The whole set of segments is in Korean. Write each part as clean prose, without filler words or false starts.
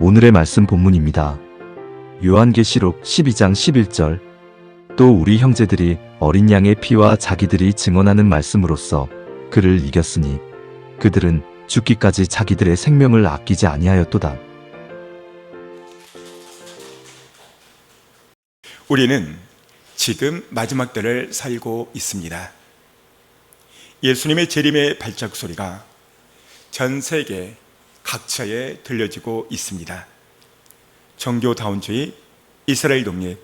오늘의 말씀 본문입니다. 요한계시록 12장 11절. 또 우리 형제들이 어린 양의 피와 자기들이 증언하는 말씀으로써 그를 이겼으니 그들은 죽기까지 자기들의 생명을 아끼지 아니하였도다. 우리는 지금 마지막 때를 살고 있습니다. 예수님의 재림의 발자국 소리가 전 세계 각처에 들려지고 있습니다. 종교다원주의, 이스라엘 독립,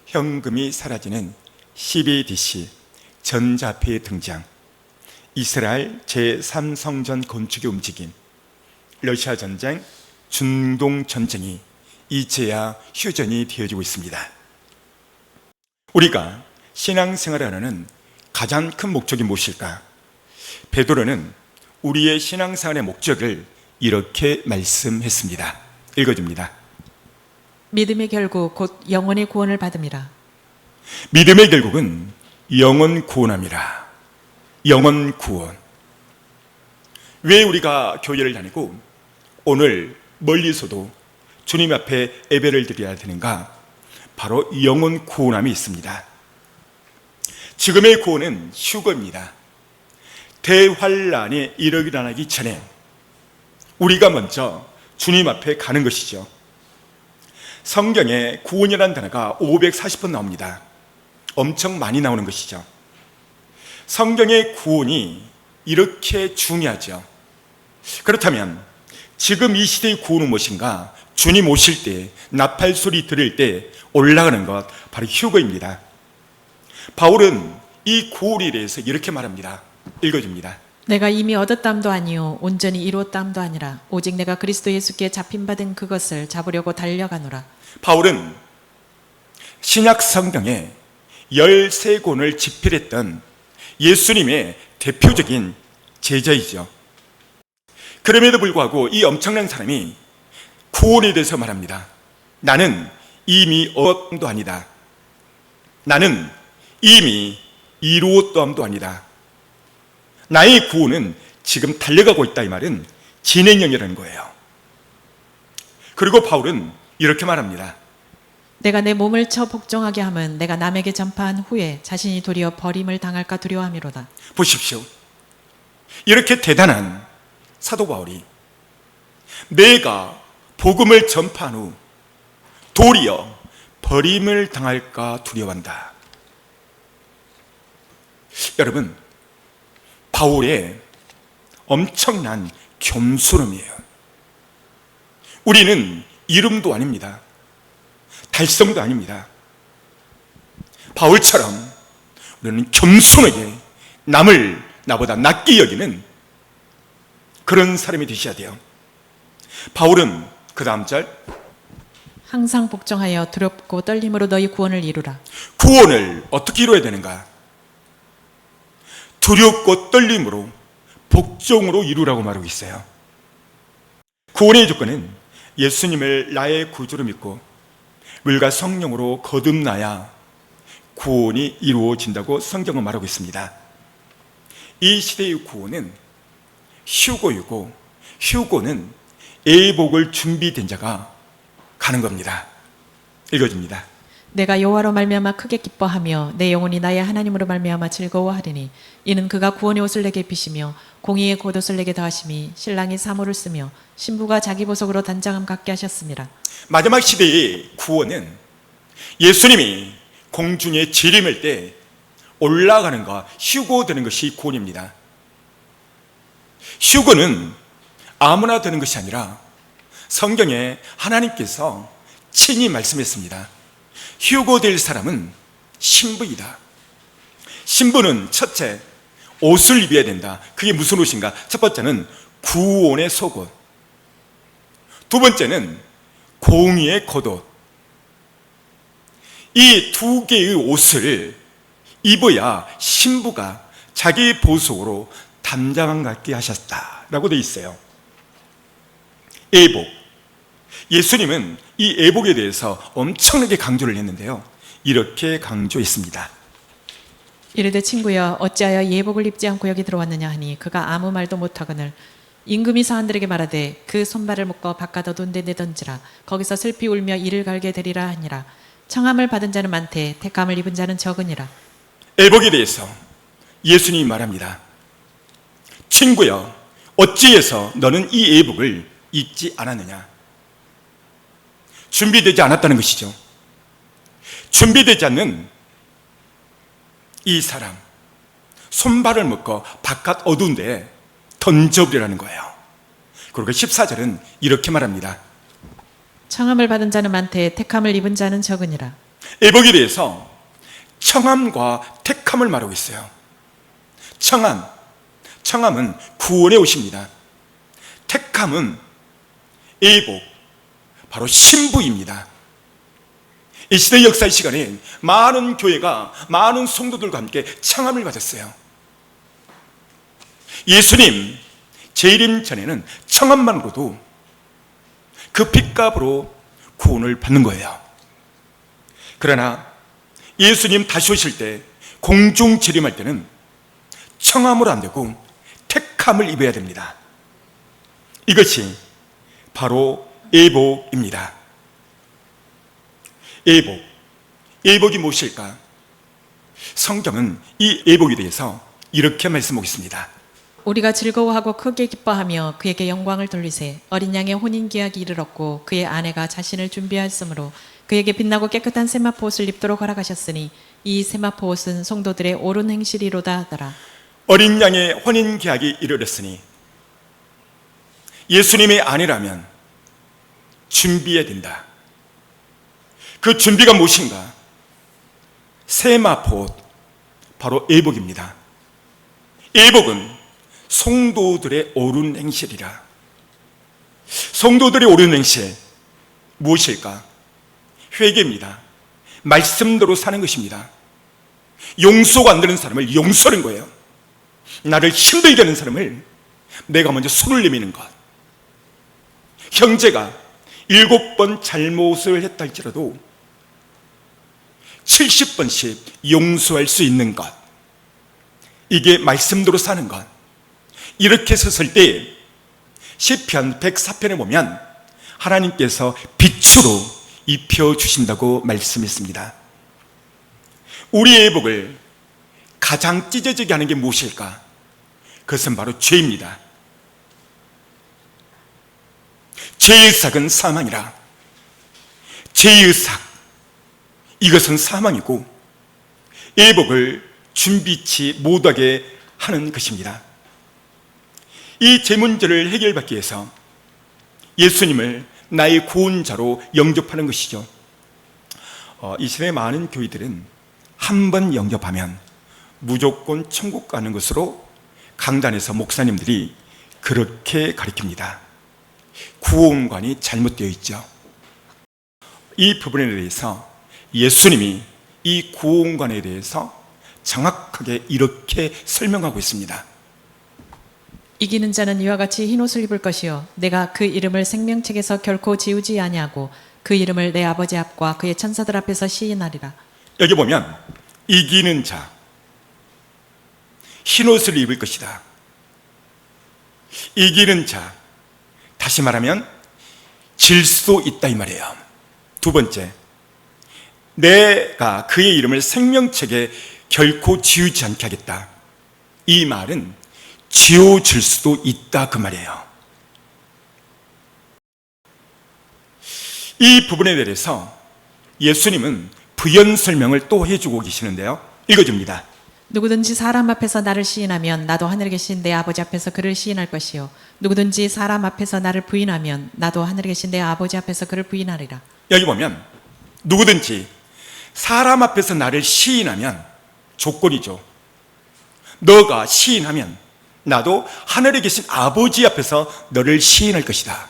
현금이 사라지는 CBDC, 전자페이 등장, 이스라엘 제3성전 건축의 움직임, 러시아 전쟁, 중동 전쟁이 이제야 휴전이 되어지고 있습니다. 우리가 신앙생활을 하는 가장 큰 목적이 무엇일까? 베드로는 우리의 신앙생활의 목적을 이렇게 말씀했습니다. 읽어줍니다. 믿음의 결국 곧 영혼의 구원을 받음이라. 믿음의 결국은 영혼 구원함이라. 영혼 구원. 왜 우리가 교회를 다니고 오늘 멀리서도 주님 앞에 예배를 드려야 되는가? 바로 영혼 구원함이 있습니다. 지금의 구원은 휴거입니다. 대환란이 일어나기 전에 우리가 먼저 주님 앞에 가는 것이죠. 성경에 구원이라는 단어가 540번 나옵니다. 엄청 많이 나오는 것이죠. 성경의 구원이 이렇게 중요하죠. 그렇다면 지금 이 시대의 구원은 무엇인가? 주님 오실 때, 나팔 소리 들을 때 올라가는 것, 바로 휴거입니다. 바울은 이 구원에 대해서 이렇게 말합니다. 읽어줍니다. 내가 이미 얻었담도 아니요 온전히 이루었담도 아니라 오직 내가 그리스도 예수께 잡힌받은 그것을 잡으려고 달려가노라. 바울은 신약 성경에 13권을 집필했던 예수님의 대표적인 제자이죠. 그럼에도 불구하고 이 엄청난 사람이 구원에 대해서 말합니다. 나는 이미 얻었도 아니다. 나는 이미 이루었도함도 아니다. 나의 구원은 지금 달려가고 있다. 이 말은 진행형이라는 거예요. 그리고 바울은 이렇게 말합니다. 내가 내 몸을 쳐 복종하게 함은 내가 남에게 전파한 후에 자신이 도리어 버림을 당할까 두려워함이로다. 보십시오. 이렇게 대단한 사도 바울이 내가 복음을 전파한 후 도리어 버림을 당할까 두려워한다. 여러분, 바울의 엄청난 겸손함이에요. 우리는 이름도 아닙니다. 달성도 아닙니다. 바울처럼 우리는 겸손하게 남을 나보다 낮게 여기는 그런 사람이 되셔야 돼요. 바울은 그 다음 절, 항상 복종하여 두렵고 떨림으로 너희 구원을 이루라. 구원을 어떻게 이루어야 되는가? 두렵고 떨림으로 복종으로 이루라고 말하고 있어요. 구원의 조건은 예수님을 나의 구주로 믿고 물과 성령으로 거듭나야 구원이 이루어진다고 성경은 말하고 있습니다. 이 시대의 구원은 휴거이고 휴거는 예복을 준비된 자가 가는 겁니다. 읽어줍니다. 내가 여호와로 말미암아 크게 기뻐하며 내 영혼이 나의 하나님으로 말미암아 즐거워하리니 이는 그가 구원의 옷을 내게 입히시며 공의의 겉옷을 내게 더하심이 신랑이 사모를 쓰며 신부가 자기 보석으로 단장함 갖게 하셨습니다. 마지막 시대의 구원은 예수님이 공중에 재림할 때 올라가는 것, 휴거되는 것이 구원입니다. 휴거는 아무나 되는 것이 아니라 성경에 하나님께서 친히 말씀했습니다. 휴거될 사람은 신부이다. 신부는 첫째, 옷을 입어야 된다. 그게 무슨 옷인가? 첫 번째는 구원의 속옷, 두 번째는 공의의 겉옷. 이 두 개의 옷을 입어야 신부가 자기 보석으로 담장함 갖게 하셨다라고 되어 있어요. 예복. 예수님은 이 예복에 대해서 엄청나게 강조를 했는데요. 이렇게 강조했습니다. 이르되 친구여 어찌하여 예복을 입지 않고 여기 들어왔느냐 하니 그가 아무 말도 못하거늘 임금이 사환들에게 말하되 그 손발을 묶어 바깥 어두운 데 내던지라. 거기서 슬피 울며 이를 갈게 되리라 하니라. 청함을 받은 자는 많되 택함을 입은 자는 적으니라. 애복에 대해서 예수님이 말합니다. 친구여, 어찌해서 너는 이 애복을 잊지 않았느냐? 준비되지 않았다는 것이죠. 준비되지 않는 이 사람, 손발을 묶어 바깥 어두운 데에 던져버리라는 거예요. 그리고 14절은 이렇게 말합니다. 청함을 받은 자는 많되 택함을 입은 자는 적으니라. 애복에 대해서 청함과 택함을 말하고 있어요. 청함은 구원에 오십니다. 택함은 애복, 바로 신부입니다. 이 시대 역사의 시간에 많은 교회가 많은 성도들과 함께 청함을 받았어요. 예수님 재림 전에는 청함만으로도 그 핏값으로 구원을 받는 거예요. 그러나 예수님 다시 오실 때 공중 재림할 때는 청함으로 안 되고 택함을 입어야 됩니다. 이것이 바로 애복입니다. 애복이 무엇일까? 성경은 이 애복에 대해서 이렇게 말씀하고 있습니다. 우리가 즐거워하고 크게 기뻐하며 그에게 영광을 돌리세. 어린 양의 혼인 계약이 이르렀고 그의 아내가 자신을 준비하였으므로 그에게 빛나고 깨끗한 세마포 옷을 입도록 허락하셨으니 이 세마포 옷은 성도들의 옳은 행실이로다 하더라. 어린 양의 혼인 계약이 이르렀으니 예수님의 아내라면 준비해야 된다. 그 준비가 무엇인가? 세마포 옷, 바로 애복입니다. 애복은 성도들의 옳은 행실이라. 성도들의 옳은 행실 무엇일까? 회개입니다. 말씀대로 사는 것입니다. 용서가 안 되는 사람을 용서하는 거예요. 나를 힘들게 하는 사람을 내가 먼저 손을 내미는 것. 형제가 7번 잘못을 했다 할지라도 70번씩 용서할 수 있는 것. 이게 말씀대로 사는 것. 이렇게 섰을 때 시편 104편에 보면 하나님께서 빛으로 입혀주신다고 말씀했습니다. 우리의 애복을 가장 찢어지게 하는 게 무엇일까? 그것은 바로 죄입니다. 죄의 삭은 사망이라. 죄의 삭, 이것은 사망이고 애복을 준비치 못하게 하는 것입니다. 이 죄 문제를 해결받기 위해서 예수님을 나의 구원자로 영접하는 것이죠. 이 시대의 많은 교회들은 한 번 영접하면 무조건 천국 가는 것으로 강단에서 목사님들이 그렇게 가르칩니다. 구원관이 잘못되어 있죠. 이 부분에 대해서 예수님이 이 구원관에 대해서 정확하게 이렇게 설명하고 있습니다. 이기는 자는 이와 같이 흰 옷을 입을 것이요 내가 그 이름을 생명책에서 결코 지우지 아니하고 그 이름을 내 아버지 앞과 그의 천사들 앞에서 시인하리라. 여기 보면 이기는 자, 흰 옷을 입을 것이다. 이기는 자, 다시 말하면 질 수 있다 이 말이에요. 두 번째, 내가 그의 이름을 생명책에 결코 지우지 않게 하겠다. 이 말은 지워질 수도 있다 그 말이에요. 이 부분에 대해서 예수님은 부연 설명을 또 해주고 계시는데요. 읽어줍니다. 누구든지 사람 앞에서 나를 시인하면 나도 하늘에 계신 내 아버지 앞에서 그를 시인할 것이요 누구든지 사람 앞에서 나를 부인하면 나도 하늘에 계신 내 아버지 앞에서 그를 부인하리라. 여기 보면 누구든지 사람 앞에서 나를 시인하면 조건이죠. 너가 시인하면 나도 하늘에 계신 아버지 앞에서 너를 시인할 것이다.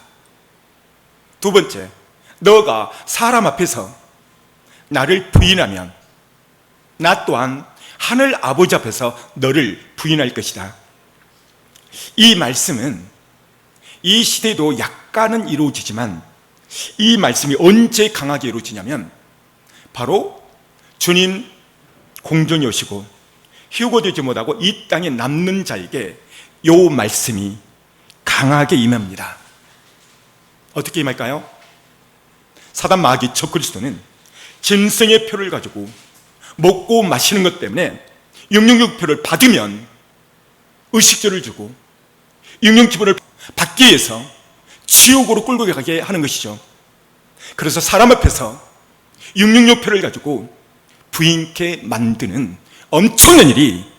두 번째, 너가 사람 앞에서 나를 부인하면 나 또한 하늘 아버지 앞에서 너를 부인할 것이다. 이 말씀은 이 시대도 약간은 이루어지지만 이 말씀이 언제 강하게 이루어지냐면 바로 주님 공중에 오시고 휴거되지 못하고 이 땅에 남는 자에게 이 말씀이 강하게 임합니다. 어떻게 임할까요? 사단 마귀 적그리스도는 짐승의 표를 가지고 먹고 마시는 것 때문에 666표를 받으면 의식주를 주고 667표를 받기 위해서 지옥으로 끌고 가게 하는 것이죠. 그래서 사람 앞에서 666표를 가지고 부인케 만드는 엄청난 일이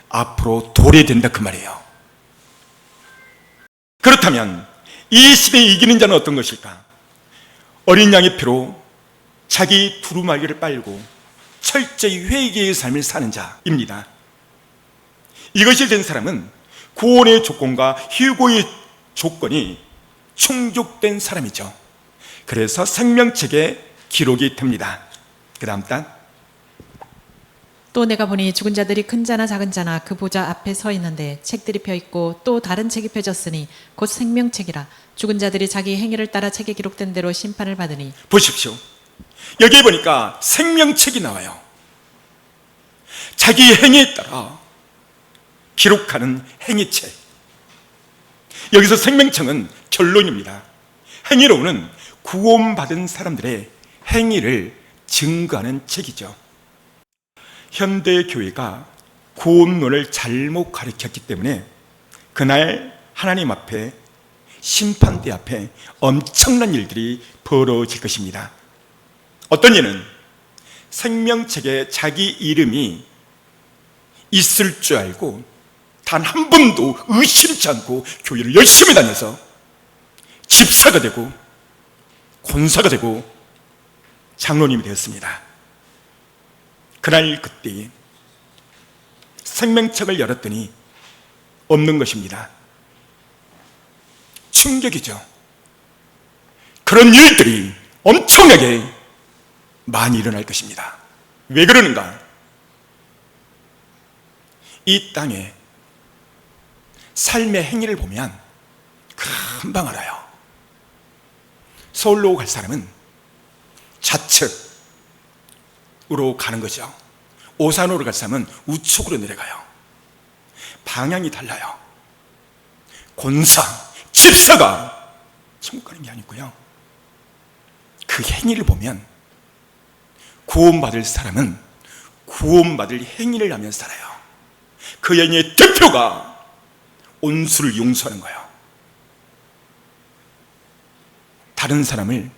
앞으로 도래된다 그 말이에요. 그렇다면 이 시대에 이기는 자는 어떤 것일까? 어린 양의 피로 자기 두루마기를 빨고 철저히 회개의 삶을 사는 자입니다. 이것이 된 사람은 구원의 조건과 휴고의 조건이 충족된 사람이죠. 그래서 생명책에 기록이 됩니다. 그 다음 단. 또 내가 보니 죽은 자들이 큰 자나 작은 자나 그 보좌 앞에 서 있는데 책들이 펴 있고 또 다른 책이 펴졌으니 곧 생명책이라. 죽은 자들이 자기 행위를 따라 책에 기록된 대로 심판을 받으니. 보십시오. 여기에 보니까 생명책이 나와요. 자기 행위에 따라 기록하는 행위책. 여기서 생명책은 결론입니다. 행위로는 구원받은 사람들의 행위를 증거하는 책이죠. 현대 교회가 구원론을 잘못 가르쳤기 때문에 그날 하나님 앞에 심판대 앞에 엄청난 일들이 벌어질 것입니다. 어떤 일은 생명책에 자기 이름이 있을 줄 알고 단 한 번도 의심치 않고 교회를 열심히 다녀서 집사가 되고 권사가 되고 장로님이 되었습니다. 그날 그때 생명책을 열었더니 없는 것입니다. 충격이죠. 그런 일들이 엄청나게 많이 일어날 것입니다. 왜 그러는가? 이 땅에 삶의 행위를 보면 금방 알아요. 서울로 갈 사람은 좌측으로 가는 거죠. 오산으로 갈 사람은 우측으로 내려가요. 방향이 달라요. 권사, 집사가 천국 가는 게 아니고요. 그 행위를 보면 구원받을 사람은 구원받을 행위를 하며 살아요. 그 행위의 대표가 온수를 용서하는 거예요. 다른 사람을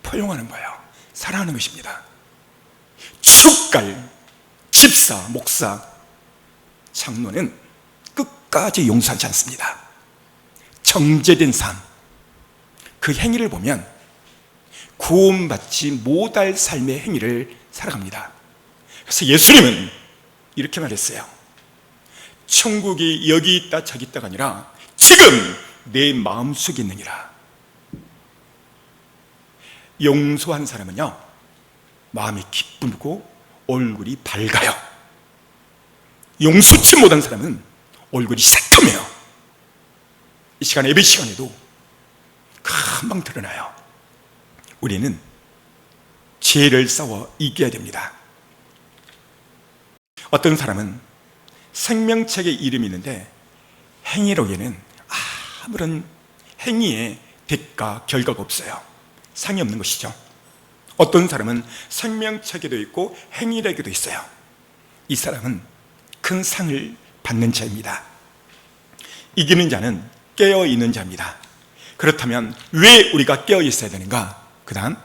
포용하는 거예요. 사랑하는 것입니다. 축갈, 집사, 목사, 장로는 끝까지 용서하지 않습니다. 정제된 삶, 그 행위를 보면 구원받지 못할 삶의 행위를 살아갑니다. 그래서 예수님은 이렇게 말했어요. 천국이 여기 있다 저기 있다가 아니라 지금 내 마음속에 있느니라. 용서한 사람은요, 마음이 기쁘고 얼굴이 밝아요. 용서치 못한 사람은 얼굴이 새카매요. 이 시간 예배 시간에도 금방 드러나요. 우리는 죄를 싸워 이겨야 됩니다. 어떤 사람은 생명책에 이름이 있는데 행위로에는 아무런 행위의 대가, 결과가 없어요. 상이 없는 것이죠. 어떤 사람은 생명책에도 있고 행위력에도 있어요. 이 사람은 큰 상을 받는 자입니다. 이기는 자는 깨어있는 자입니다. 그렇다면 왜 우리가 깨어있어야 되는가? 그 다음,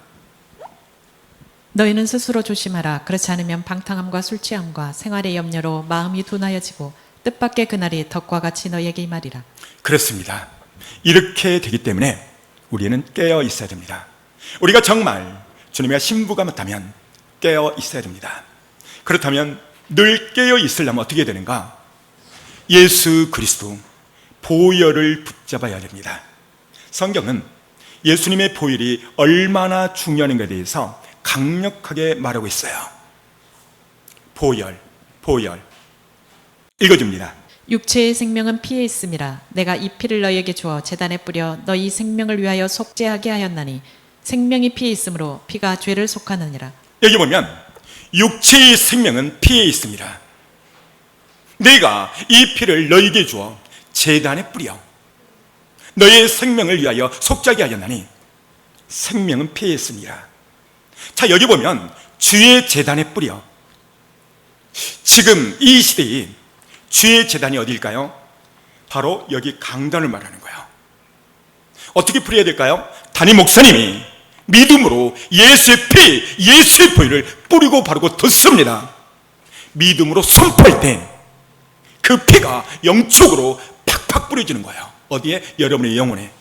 너희는 스스로 조심하라. 그렇지 않으면 방탕함과 술 취함과 생활의 염려로 마음이 둔하여지고 뜻밖의 그날이 덕과 같이 너희에게 임하리라. 그렇습니다. 이렇게 되기 때문에 우리는 깨어 있어야 됩니다. 우리가 정말 주님의 신부가 맞다면 깨어 있어야 됩니다. 그렇다면 늘 깨어 있으려면 어떻게 되는가? 예수 그리스도 보혈을 붙잡아야 됩니다. 성경은 예수님의 보혈이 얼마나 중요한가에 대해서 강력하게 말하고 있어요. 보혈. 읽어줍니다. 육체의 생명은 피에 있음이라. 내가 이 피를 너희에게 주어 제단에 뿌려 너희 생명을 위하여 속죄하게 하였나니 생명이 피에 있으므로 피가 죄를 속하느니라. 여기 보면 육체의 생명은 피에 있습니다. 내가 이 피를 너희에게 주어 제단에 뿌려 너의 생명을 위하여 속죄하게 하였나니 생명은 피에 있으니라. 자, 여기 보면 주의 제단에 뿌려. 지금 이 시대에 주의 제단이 어디일까요? 바로 여기 강단을 말하는 거예요. 어떻게 뿌려야 될까요? 담임 목사님이 믿음으로 예수의 피, 예수의 보혈을 뿌리고 바르고 뒀습니다. 믿음으로 선포할 때 그 피가 영적으로 팍팍 뿌려지는 거예요. 어디에? 여러분의 영혼에,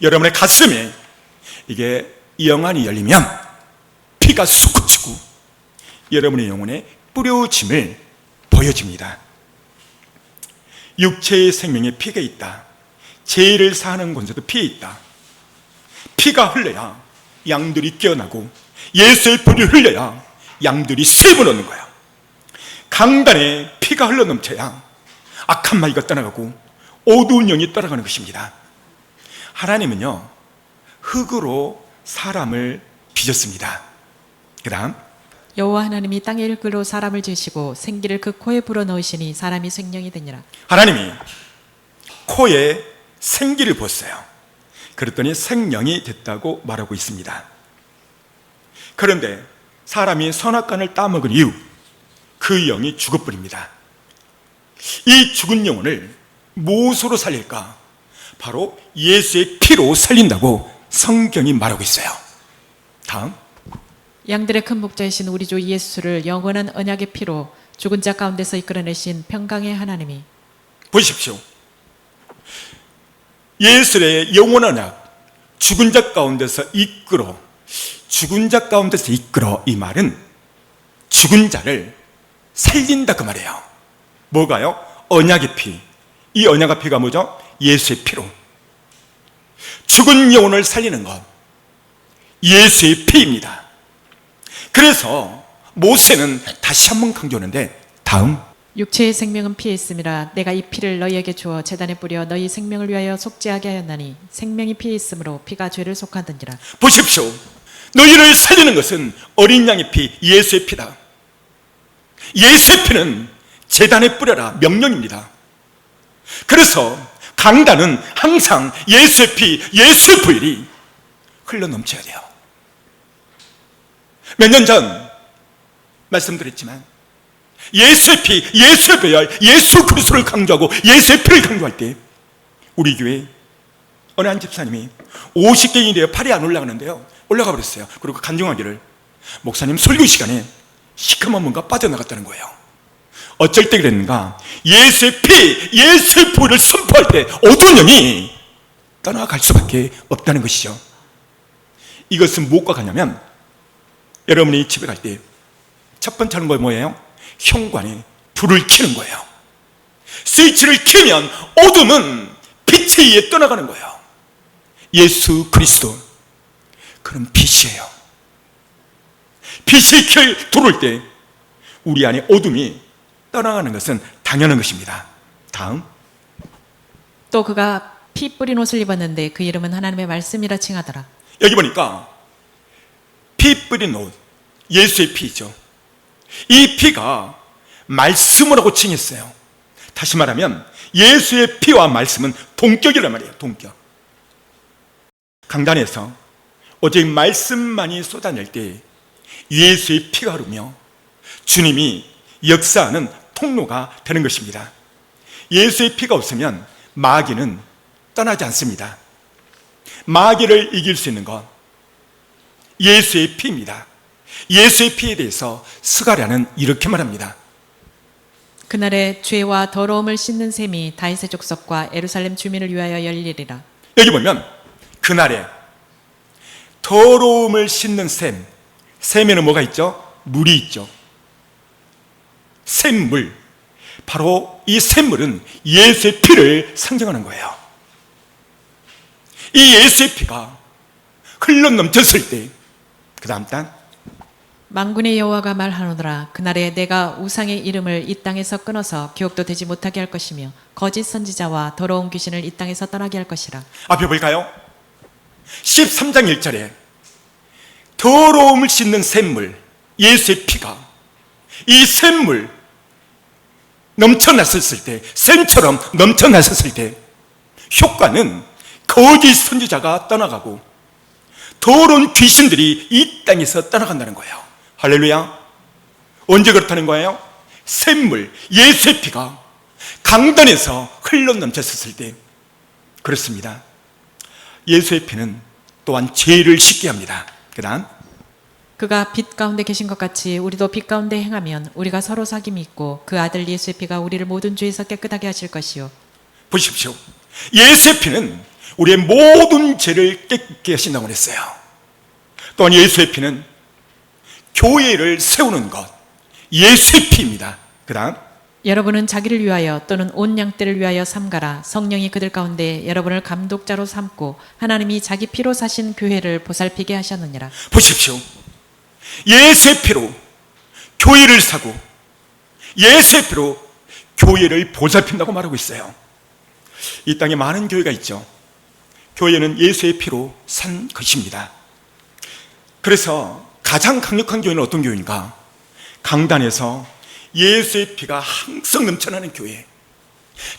여러분의 가슴에. 이게 영안이 열리면 피가 솟구치고 여러분의 영혼에 뿌려짐을 보여집니다. 육체의 생명에 피가 있다. 죄를 사하는 곳에도 피에 있다. 피가 흘러야 양들이 깨어나고 예수의 피를 흘려야 양들이 샘을 얻는 거야. 강단에 피가 흘러넘쳐야 악한 마귀가 떠나가고 어두운 영이 떠나가는 것입니다. 하나님은요, 흙으로 사람을 빚었습니다. 그 다음, 여호와 하나님이 땅의 흙으로 사람을 지으시고 생기를 그 코에 불어넣으시니 사람이 생명이 되니라. 하나님이 코에 생기를 부었어요. 그랬더니 생명이 됐다고 말하고 있습니다. 그런데 사람이 선악과를 따먹은 이후 그 영이 죽어버립니다. 이 죽은 영혼을 무엇으로 살릴까? 바로 예수의 피로 살린다고 성경이 말하고 있어요. 다음, 양들의 큰 목자이신 우리 주 예수를 영원한 언약의 피로 죽은 자 가운데서 이끌어내신 평강의 하나님이. 보십시오. 예수의 영원한 언약, 죽은 자 가운데서 이끌어, 죽은 자 가운데서 이끌어, 이 말은 죽은 자를 살린다 그 말이에요. 뭐가요? 언약의 피. 이 언약의 피가 뭐죠? 예수의 피로. 죽은 영혼을 살리는 것, 예수의 피입니다. 그래서 모세는 다시 한번 강조하는데, 다음, 육체의 생명은 피에 있음이라 내가 이 피를 너희에게 주어 제단에 뿌려 너희 생명을 위하여 속죄하게 하였나니 생명이 피에 있으므로 피가 죄를 속하느니라. 보십시오. 너희를 살리는 것은 어린 양의 피, 예수의 피다. 예수의 피는 제단에 뿌려라 명령입니다. 그래서 강단은 항상 예수의 피, 예수의 보혈이 흘러 넘쳐야 돼요. 몇 년 전 말씀드렸지만 예수의 피, 예수의 보혈, 예수 그리스도를 강조하고 예수의 피를 강조할 때 우리 교회 어느 한 집사님이 50개인이 되어 팔이 안 올라가는데요, 올라가 버렸어요. 그리고 간증하기를, 목사님 설교 시간에 시커먼 뭔가 빠져나갔다는 거예요. 어쩔 때 그랬는가? 예수의 피, 예수의 보혈을 선포할 때 어두운 영이 떠나갈 수밖에 없다는 것이죠. 이것은 무엇과 같냐면, 여러분이 집에 갈 때 첫 번째 하는 거 뭐예요? 현관에 불을 켜는 거예요. 스위치를 켜면 어둠은 빛에 의해 떠나가는 거예요. 예수 그리스도, 그런 빛이에요. 빛이 들어올 때 우리 안에 어둠이 떠나가는 것은 당연한 것입니다. 다음, 또 그가 피 뿌린 옷을 입었는데 그 이름은 하나님의 말씀이라 칭하더라. 여기 보니까 피 뿌린 옷, 예수의 피죠. 이 피가 말씀이라고 칭했어요. 다시 말하면 예수의 피와 말씀은 동격이란 말이에요. 동격. 강단에서 오직 말씀만이 쏟아낼 때 예수의 피가 흐르며 주님이 역사하는 통로가 되는 것입니다. 예수의 피가 없으면 마귀는 떠나지 않습니다. 마귀를 이길 수 있는 것, 예수의 피입니다. 예수의 피에 대해서 스가랴는 이렇게 말합니다. 그날에 죄와 더러움을 씻는 셈이 다윗의 족속과 예루살렘 주민을 위하여 열리리라. 여기 보면 그날에 더러움을 씻는 셈, 셈에는 뭐가 있죠? 물이 있죠. 샘물, 바로 이 샘물은 예수의 피를 상징하는 거예요. 이 예수의 피가 흘러 넘쳤을 때, 그 다음 단, 만군의 여호와가 말하노라. 그날에 내가 우상의 이름을 이 땅에서 끊어서 기억도 되지 못하게 할 것이며 거짓 선지자와 더러운 귀신을 이 땅에서 떠나게 할 것이라. 앞에 볼까요? 13장 1절에 더러움을 씻는 샘물, 예수의 피가, 이 샘물, 넘쳐났었을 때, 샘처럼 넘쳐났었을 때 효과는 거짓 선지자가 떠나가고 더러운 귀신들이 이 땅에서 떠나간다는 거예요. 할렐루야. 언제 그렇다는 거예요? 샘물, 예수의 피가 강단에서 흘러넘쳤을 때. 그렇습니다. 예수의 피는 또한 죄를 씻게 합니다. 그 다음, 그가 빛 가운데 계신 것 같이 우리도 빛 가운데 행하면 우리가 서로 사귐이 있고 그 아들 예수의 피가 우리를 모든 죄에서 깨끗하게 하실 것이요. 보십시오. 예수의 피는 우리의 모든 죄를 깨끗게 하신다고 했어요. 또한 예수의 피는 교회를 세우는 것, 예수의 피입니다. 그 다음, 여러분은 자기를 위하여 또는 온 양떼를 위하여 삼가라. 성령이 그들 가운데 여러분을 감독자로 삼고 하나님이 자기 피로 사신 교회를 보살피게 하셨느니라. 보십시오. 예수의 피로 교회를 사고 예수의 피로 교회를 보살핀다고 말하고 있어요. 이 땅에 많은 교회가 있죠. 교회는 예수의 피로 산 것입니다. 그래서 가장 강력한 교회는 어떤 교회인가? 강단에서 예수의 피가 항상 넘쳐나는 교회.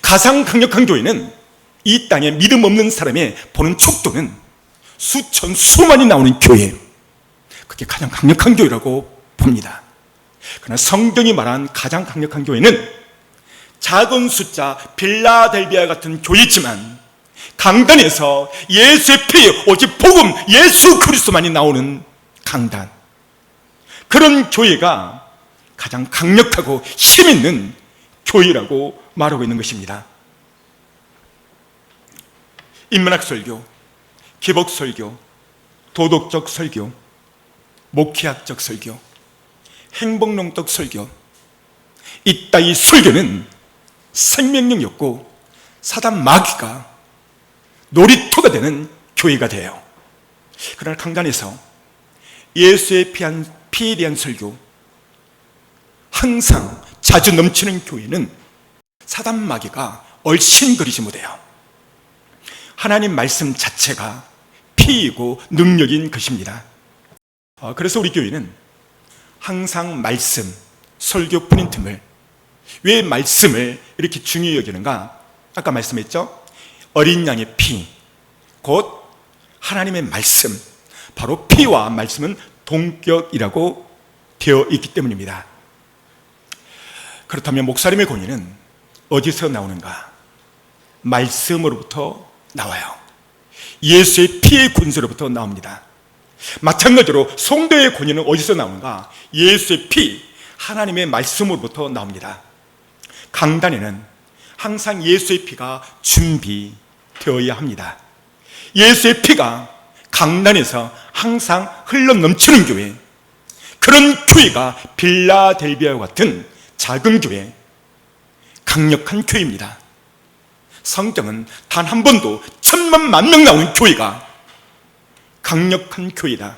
가장 강력한 교회는 이 땅에 믿음 없는 사람의 보는 촉도는 수천 수만이 나오는 교회. 그게 가장 강력한 교회라고 봅니다. 그러나 성경이 말한 가장 강력한 교회는 작은 숫자 빌라델비아 같은 교회지만 강단에서 예수의 피, 오직 복음 예수 그리스도만이 나오는 강단, 그런 교회가 가장 강력하고 힘있는 교회라고 말하고 있는 것입니다. 인문학 설교, 기복 설교, 도덕적 설교, 목회학적 설교, 행복론적 설교, 이따위 설교는 생명력이었고 사단 마귀가 놀이터가 되는 교회가 돼요. 그러나 강단에서 예수의 피에 대한 설교, 항상 자주 넘치는 교회는 사단 마귀가 얼씬거리지 못해요. 하나님 말씀 자체가 피이고 능력인 것입니다. 그래서 우리 교회는 항상 말씀, 설교뿐인 틈을, 왜 말씀을 이렇게 중요히 여기는가? 아까 말씀했죠? 어린 양의 피, 곧 하나님의 말씀, 바로 피와 말씀은 동격이라고 되어 있기 때문입니다. 그렇다면 목사님의 권위는 어디서 나오는가? 말씀으로부터 나와요. 예수의 피의 군세로부터 나옵니다. 마찬가지로 성도의 권위는 어디서 나오는가? 예수의 피, 하나님의 말씀으로부터 나옵니다. 강단에는 항상 예수의 피가 준비되어야 합니다. 예수의 피가 강단에서 항상 흘러넘치는 교회, 그런 교회가 빌라델비아와 같은 작은 교회, 강력한 교회입니다. 성경은 단 한 번도 1000만 명 나오는 교회가 강력한 교회다,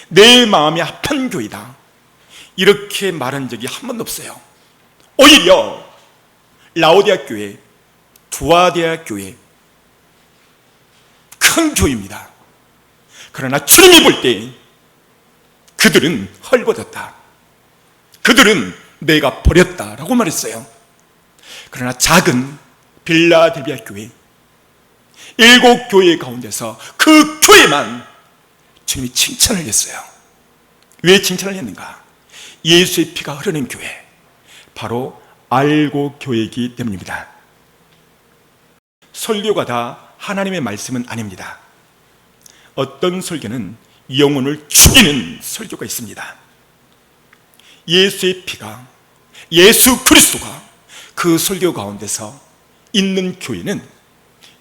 내 마음에 합한 교회다, 이렇게 말한 적이 한 번도 없어요. 오히려 라오디아 교회, 두아디아 교회, 큰 교회입니다. 그러나 주님이 볼 때 그들은 헐벗었다, 그들은 내가 버렸다라고 말했어요. 그러나 작은 빌라델비아 교회, 7교회 가운데서 그 교회만 주님이 칭찬을 했어요. 왜 칭찬을 했는가? 예수의 피가 흐르는 교회, 바로 알고 교회이기 때문입니다. 설교가 다 하나님의 말씀은 아닙니다. 어떤 설교는 영혼을 죽이는 설교가 있습니다. 예수의 피가, 예수 그리스도가 그 설교 가운데서 있는 교회는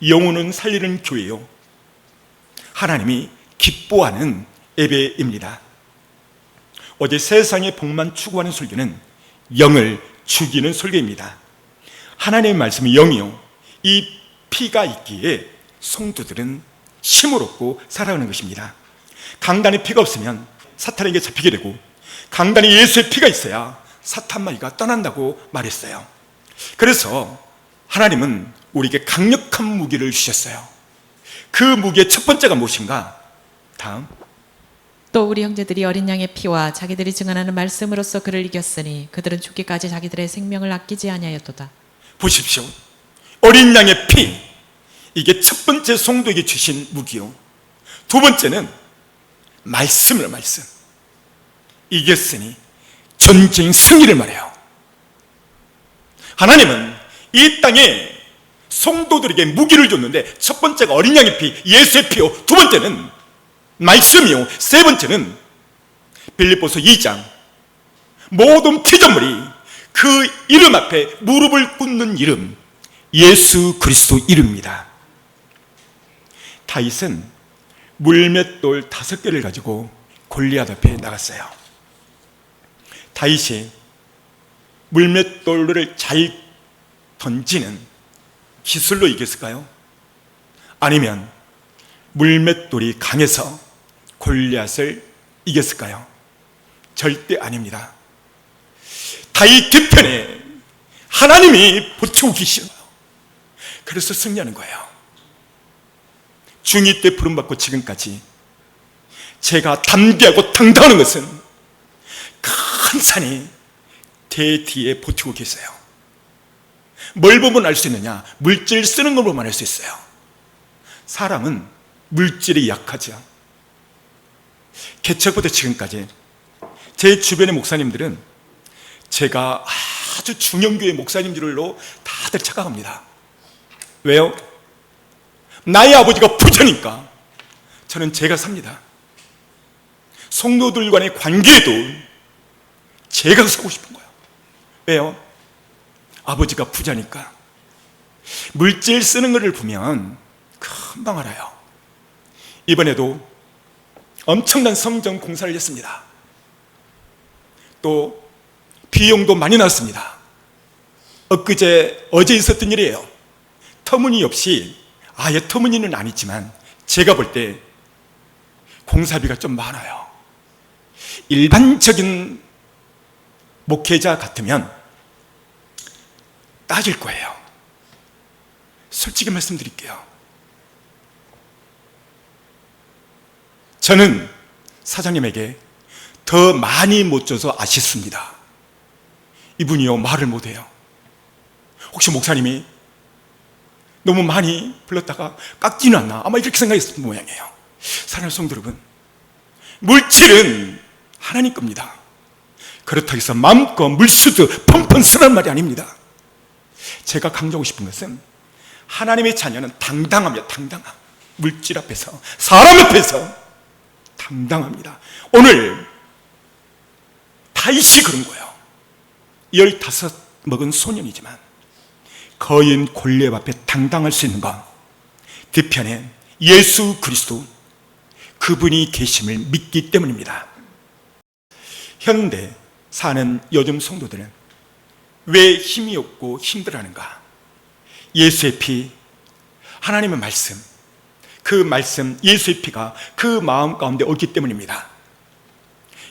영혼은 살리는 교회요, 하나님이 기뻐하는 예배입니다. 어제 세상의 복만 추구하는 설교는 영을 죽이는 설교입니다. 하나님의 말씀이 영이요, 이 피가 있기에 성도들은 힘을 얻고 살아가는 것입니다. 강단에 피가 없으면 사탄에게 잡히게 되고, 강단에 예수의 피가 있어야 사탄 마귀가 떠난다고 말했어요. 그래서 하나님은 우리에게 강력한 무기를 주셨어요. 그 무기의 첫 번째가 무엇인가? 다음, 또 우리 형제들이 어린 양의 피와 자기들이 증언하는 말씀으로써 그를 이겼으니 그들은 죽기까지 자기들의 생명을 아끼지 아니하였도다. 보십시오. 어린 양의 피, 이게 첫 번째 성도에게 주신 무기요. 두 번째는 말씀이라 말씀. 이겼으니 전쟁 승리를 말해요. 하나님은 이 땅에 성도들에게 무기를 줬는데 첫 번째가 어린 양의 피, 예수의 피요. 두 번째는 말씀이요. 세 번째는 빌립보서 2장 모든 피조물이 그 이름 앞에 무릎을 꿇는 이름, 예수 그리스도 이름입니다. 다윗은 물맷돌 5개를 가지고 골리앗 앞에 나갔어요. 다윗이 물맷돌을 잘 던지는 기술로 이겼을까요? 아니면 물맷돌이 강해서 골리앗을 이겼을까요? 절대 아닙니다. 다윗 뒤편에 하나님이 버티고 계시는 거예요. 그래서 승리하는 거예요. 중2 때 부름받고 지금까지 제가 담대하고 당당하는 것은 큰 산이 대 뒤에 버티고 계세요. 뭘 보면 알 수 있느냐? 물질 쓰는 걸 보면 알 수 있어요. 사람은 물질이 약하죠. 개척부터 지금까지 제 주변의 목사님들은 제가 아주 중형교회 목사님들로 다들 착각합니다. 왜요? 나의 아버지가 부자니까 저는 제가 삽니다. 성도들 간의 관계에도 제가 사고 싶은 거예요. 왜요? 아버지가 부자니까. 물질 쓰는 것을 보면 금방 알아요. 이번에도 엄청난 성전 공사를 했습니다. 또 비용도 많이 나왔습니다. 어제 있었던 일이에요. 터무니없이, 아예 터무니는 아니지만 제가 볼 때 공사비가 좀 많아요. 일반적인 목회자 같으면 따질 거예요. 솔직히 말씀드릴게요. 저는 사장님에게 더 많이 못 줘서 아쉽습니다. 이분이요, 말을 못해요. 혹시 목사님이 너무 많이 불렀다가 깎지는 않나? 아마 이렇게 생각했을 모양이에요. 사랑하는 성도 여러분, 물질은 하나님 겁니다. 그렇다고 해서 마음껏 물수도 펑펑 쓰라는 말이 아닙니다. 제가 강조하고 싶은 것은 하나님의 자녀는 당당합니다. 당당함. 물질 앞에서, 사람 앞에서 당당합니다. 오늘 다윗이 그런 거예요. 15 먹은 소년이지만 거인 골리앗 앞에 당당할 수 있는 것, 뒤편에 예수 그리스도, 그분이 계심을 믿기 때문입니다. 현대 사는 요즘 성도들은 왜 힘이 없고 힘들어하는가? 예수의 피, 하나님의 말씀, 그 말씀, 예수의 피가 그 마음 가운데 없기 때문입니다.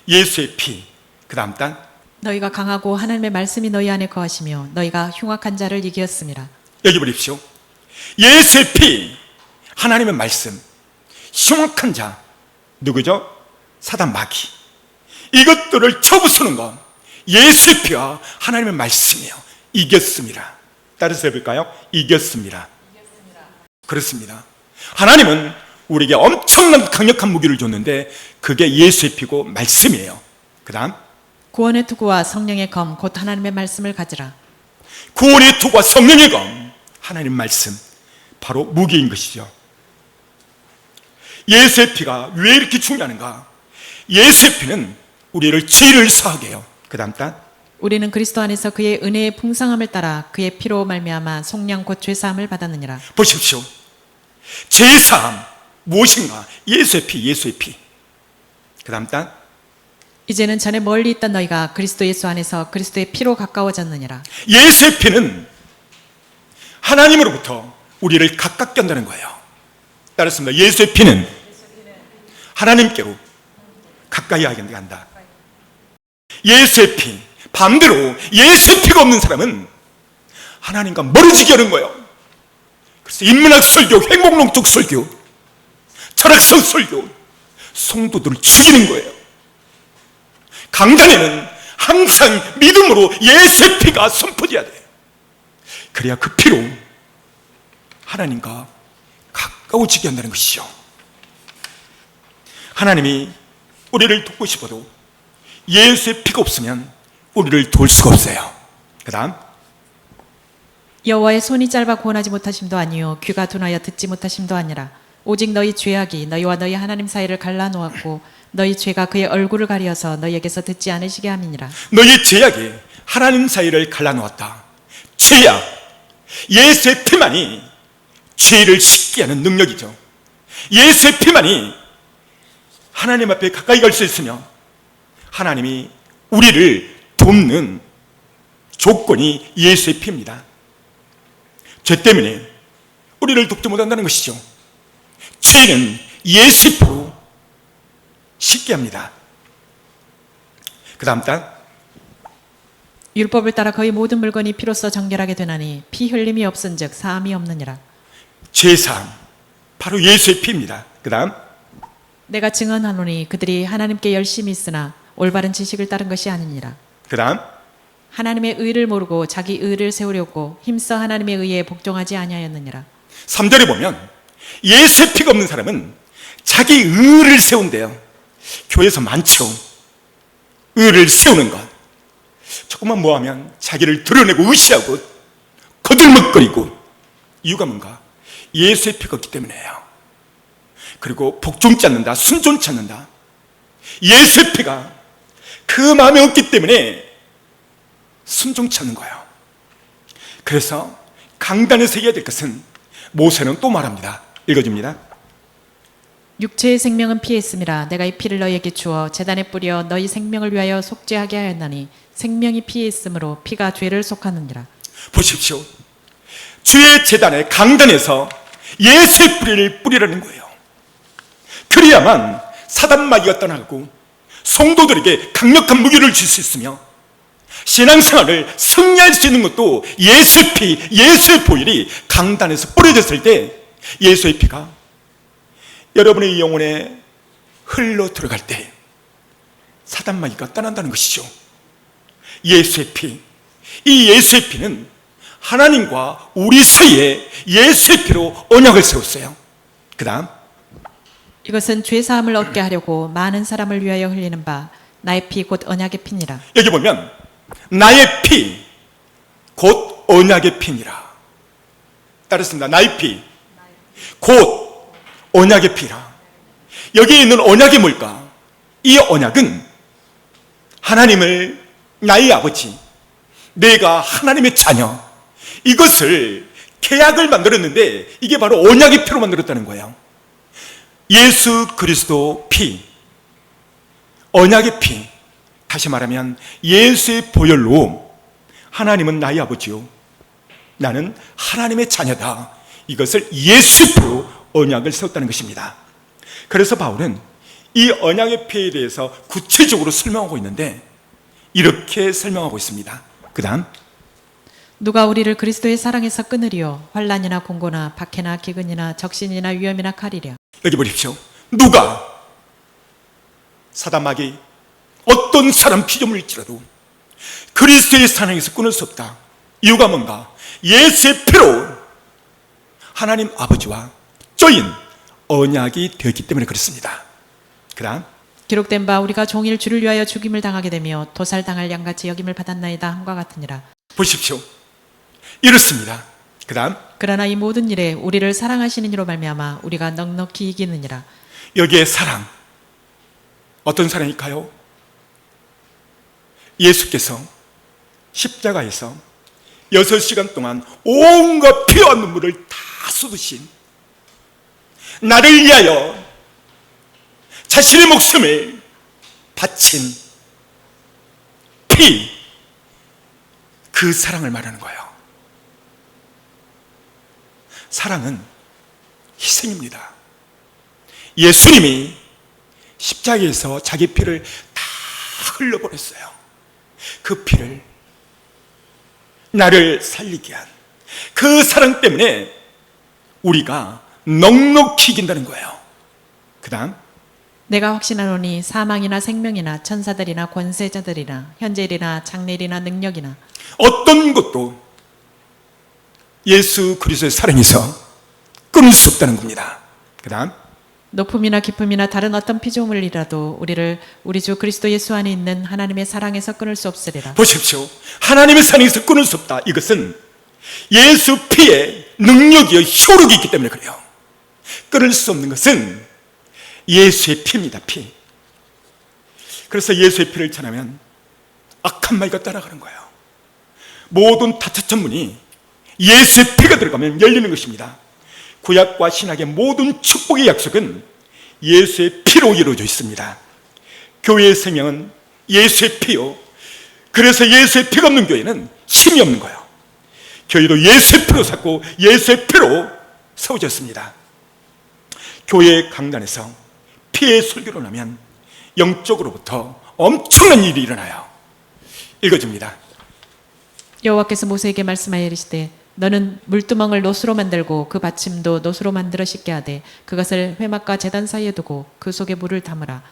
예수의 피, 그 다음 단, 너희가 강하고 하나님의 말씀이 너희 안에 거하시며 너희가 흉악한 자를 이기었음이라. 여기 보십시오. 예수의 피, 하나님의 말씀, 흉악한 자, 누구죠? 사단 마귀. 이것들을 쳐부수는 것, 예수의 피와 하나님의 말씀이요. 이겼습니다. 따라서 해볼까요? 이겼습니다. 그렇습니다. 하나님은 우리에게 엄청난 강력한 무기를 줬는데 그게 예수의 피고 말씀이에요. 그 다음, 구원의 투구와 성령의 검 곧 하나님의 말씀을 가지라. 구원의 투구와 성령의 검, 하나님 말씀, 바로 무기인 것이죠. 예수의 피가 왜 이렇게 중요한가? 예수의 피는 우리를 죄를 사하게 해요. 그 다음 단, 우리는 그리스도 안에서 그의 은혜의 풍성함을 따라 그의 피로 말미암아 속량 곧 죄사함을 받았느니라. 보십시오. 죄사함 무엇인가? 예수의 피, 예수의 피. 그 다음 단, 이제는 전에 멀리 있던 너희가 그리스도 예수 안에서 그리스도의 피로 가까워졌느니라. 예수의 피는 하나님으로부터 우리를 가깝게 한다는 거예요. 따랐습니다. 예수의 피는 하나님께로 가까이 하게 한다. 예수의 피, 반대로 예수의 피가 없는 사람은 하나님과 멀어지게 하는 거예요. 그래서 인문학 설교, 행복론적 설교, 철학성 설교, 성도들을 죽이는 거예요. 강단에는 항상 믿음으로 예수의 피가 선포돼야 돼요. 그래야 그 피로 하나님과 가까워지게 한다는 것이죠. 하나님이 우리를 돕고 싶어도 예수의 피가 없으면 우리를 도울 수가 없어요. 그 다음, 여호와의 손이 짧아 구원하지 못하심도 아니요 귀가 둔하여 듣지 못하심도 아니라 오직 너희 죄악이 너희와 너희 하나님 사이를 갈라놓았고 너희 죄가 그의 얼굴을 가리어서 너희에게서 듣지 않으시게 함이니라. 너희 죄악이 하나님 사이를 갈라놓았다. 죄악, 예수의 피만이 죄를 씻게 하는 능력이죠. 예수의 피만이 하나님 앞에 가까이 갈 수 있으며 하나님이 우리를 돕는 조건이 예수의 피입니다. 죄 때문에 우리를 돕지 못한다는 것이죠. 죄는 예수의 피로 씻게 합니다. 그 다음 단, 율법을 따라 거의 모든 물건이 피로써 정결하게 되나니 피 흘림이 없은즉 사함이 없느니라. 죄사함, 바로 예수의 피입니다. 그 다음, 내가 증언하노니 그들이 하나님께 열심히 있으나 올바른 지식을 따른 것이 아니니라. 그 다음, 하나님의 의를 모르고 자기 의를 세우려고 힘써 하나님의 의에 복종하지 아니하였느니라. 3절에 보면 예수의 피가 없는 사람은 자기 의를 세운대요. 교회에서 많죠. 의를 세우는 것. 조금만 뭐하면 자기를 드러내고 의시하고 거들먹거리고. 이유가 뭔가? 예수의 피가 없기 때문이에요. 그리고 복종치 않는다, 순종치 않는다. 예수의 피가 그 마음에 없기 때문에 순종치 않는 거예요. 그래서 강단에서 해야 될 것은 모세는 또 말합니다. 읽어줍니다. 육체의 생명은 피에 있음이라 내가 이 피를 너희에게 주어 제단에 뿌려 너희 생명을 위하여 속죄하게 하였나니 생명이 피에 있으므로 피가 죄를 속하느니라. 보십시오. 주의 제단의 강단에서 예수의 뿌리를 뿌리라는 거예요. 그래야만 사단 마귀가 떠나고 성도들에게 강력한 무기를 줄 수 있으며 신앙생활을 승리할 수 있는 것도 예수의 피, 예수의 보혈이 강단에서 뿌려졌을 때 예수의 피가 여러분의 영혼에 흘러 들어갈 때 사단 마귀가 떠난다는 것이죠. 예수의 피, 이 예수의 피는 하나님과 우리 사이에 예수의 피로 언약을 세웠어요. 그 다음, 이것은 죄 사함을 얻게 하려고 많은 사람을 위하여 흘리는 바 나의 피 곧 언약의 피니라. 여기 보면 나의 피, 곧 언약의 피니라. 따르습니다. 나의 피, 곧 언약의 피라. 여기 있는 언약이 뭘까? 이 언약은 하나님을 나의 아버지, 내가 하나님의 자녀, 이것을 계약을 만들었는데 이게 바로 언약의 피로 만들었다는 거예요. 예수 그리스도 피, 언약의 피, 다시 말하면 예수의 보혈로 하나님은 나의 아버지요, 나는 하나님의 자녀다, 이것을 예수의 피로 언약을 세웠다는 것입니다. 그래서 바울은 이 언약의 피에 대해서 구체적으로 설명하고 있는데 이렇게 설명하고 있습니다. 그 다음, 누가 우리를 그리스도의 사랑에서 끊으리요 환난이나 공고나 박해나 기근이나 적신이나 위험이나 칼이랴. 여기 보십시오. 누가, 사단 마귀 어떤 사람 피조물일지라도 그리스도의 사랑에서 끊을 수 없다. 이유가 뭔가? 예수의 피로 하나님 아버지와 쪼인 언약이 되었기 때문에 그렇습니다. 그 다음, 기록된 바 우리가 종일 주를 위하여 죽임을 당하게 되며 도살당할 양같이 여김을 받았나이다 함과 같으니라. 보십시오. 이렇습니다. 그 다음, 그러나 이 모든 일에 우리를 사랑하시는 이로 말미암아 우리가 넉넉히 이기느니라. 여기에 사랑, 어떤 사랑일까요? 예수께서 십자가에서 6시간 동안 온갖 피와 눈물을 다 쏟으신, 나를 위하여 자신의 목숨을 바친 피, 그 사랑을 말하는 거예요. 사랑은 희생입니다. 예수님이 십자가에서 자기 피를 다 흘려버렸어요. 그 피를 나를 살리게 한 그 사랑 때문에 우리가 넉넉히 이긴다는 거예요. 그 다음, 내가 확신하노니 사망이나 생명이나 천사들이나 권세자들이나 현재일이나 장래일이나 능력이나 어떤 것도 예수 그리스도의 사랑에서 끊을 수 없다는 겁니다. 그 다음 높음이나 깊음이나 다른 어떤 피조물이라도 우리를 우리 주 그리스도 예수 안에 있는 하나님의 사랑에서 끊을 수 없으리라. 보십시오. 하나님의 사랑에서 끊을 수 없다. 이것은 예수 피에 능력이요 효력이 있기 때문에 그래요. 끊을 수 없는 것은 예수의 피입니다. 피. 그래서 예수의 피를 전하면 악한 말과 따라가는 거예요. 모든 다처천 문이 예수의 피가 들어가면 열리는 것입니다. 구약과 신약의 모든 축복의 약속은 예수의 피로 이루어져 있습니다. 교회의 생명은 예수의 피요. 그래서 예수의 피가 없는 교회는 힘이 없는 거예요. 교회도 예수의 피로 샀고 예수의 피로 세워졌습니다. 교회 강단에서 피의 설교를 하면 영적으로부터 엄청난 일이 일어나요. 읽어줍니다. 여호와께서 모세에게 말씀하여 이르시되 너는 물두멍을 노수로 만들고 그 받침도 노수로 만들어 씻게 하되 그것을 회막과 제단 사이에 두고 그 속에 물을 담으라.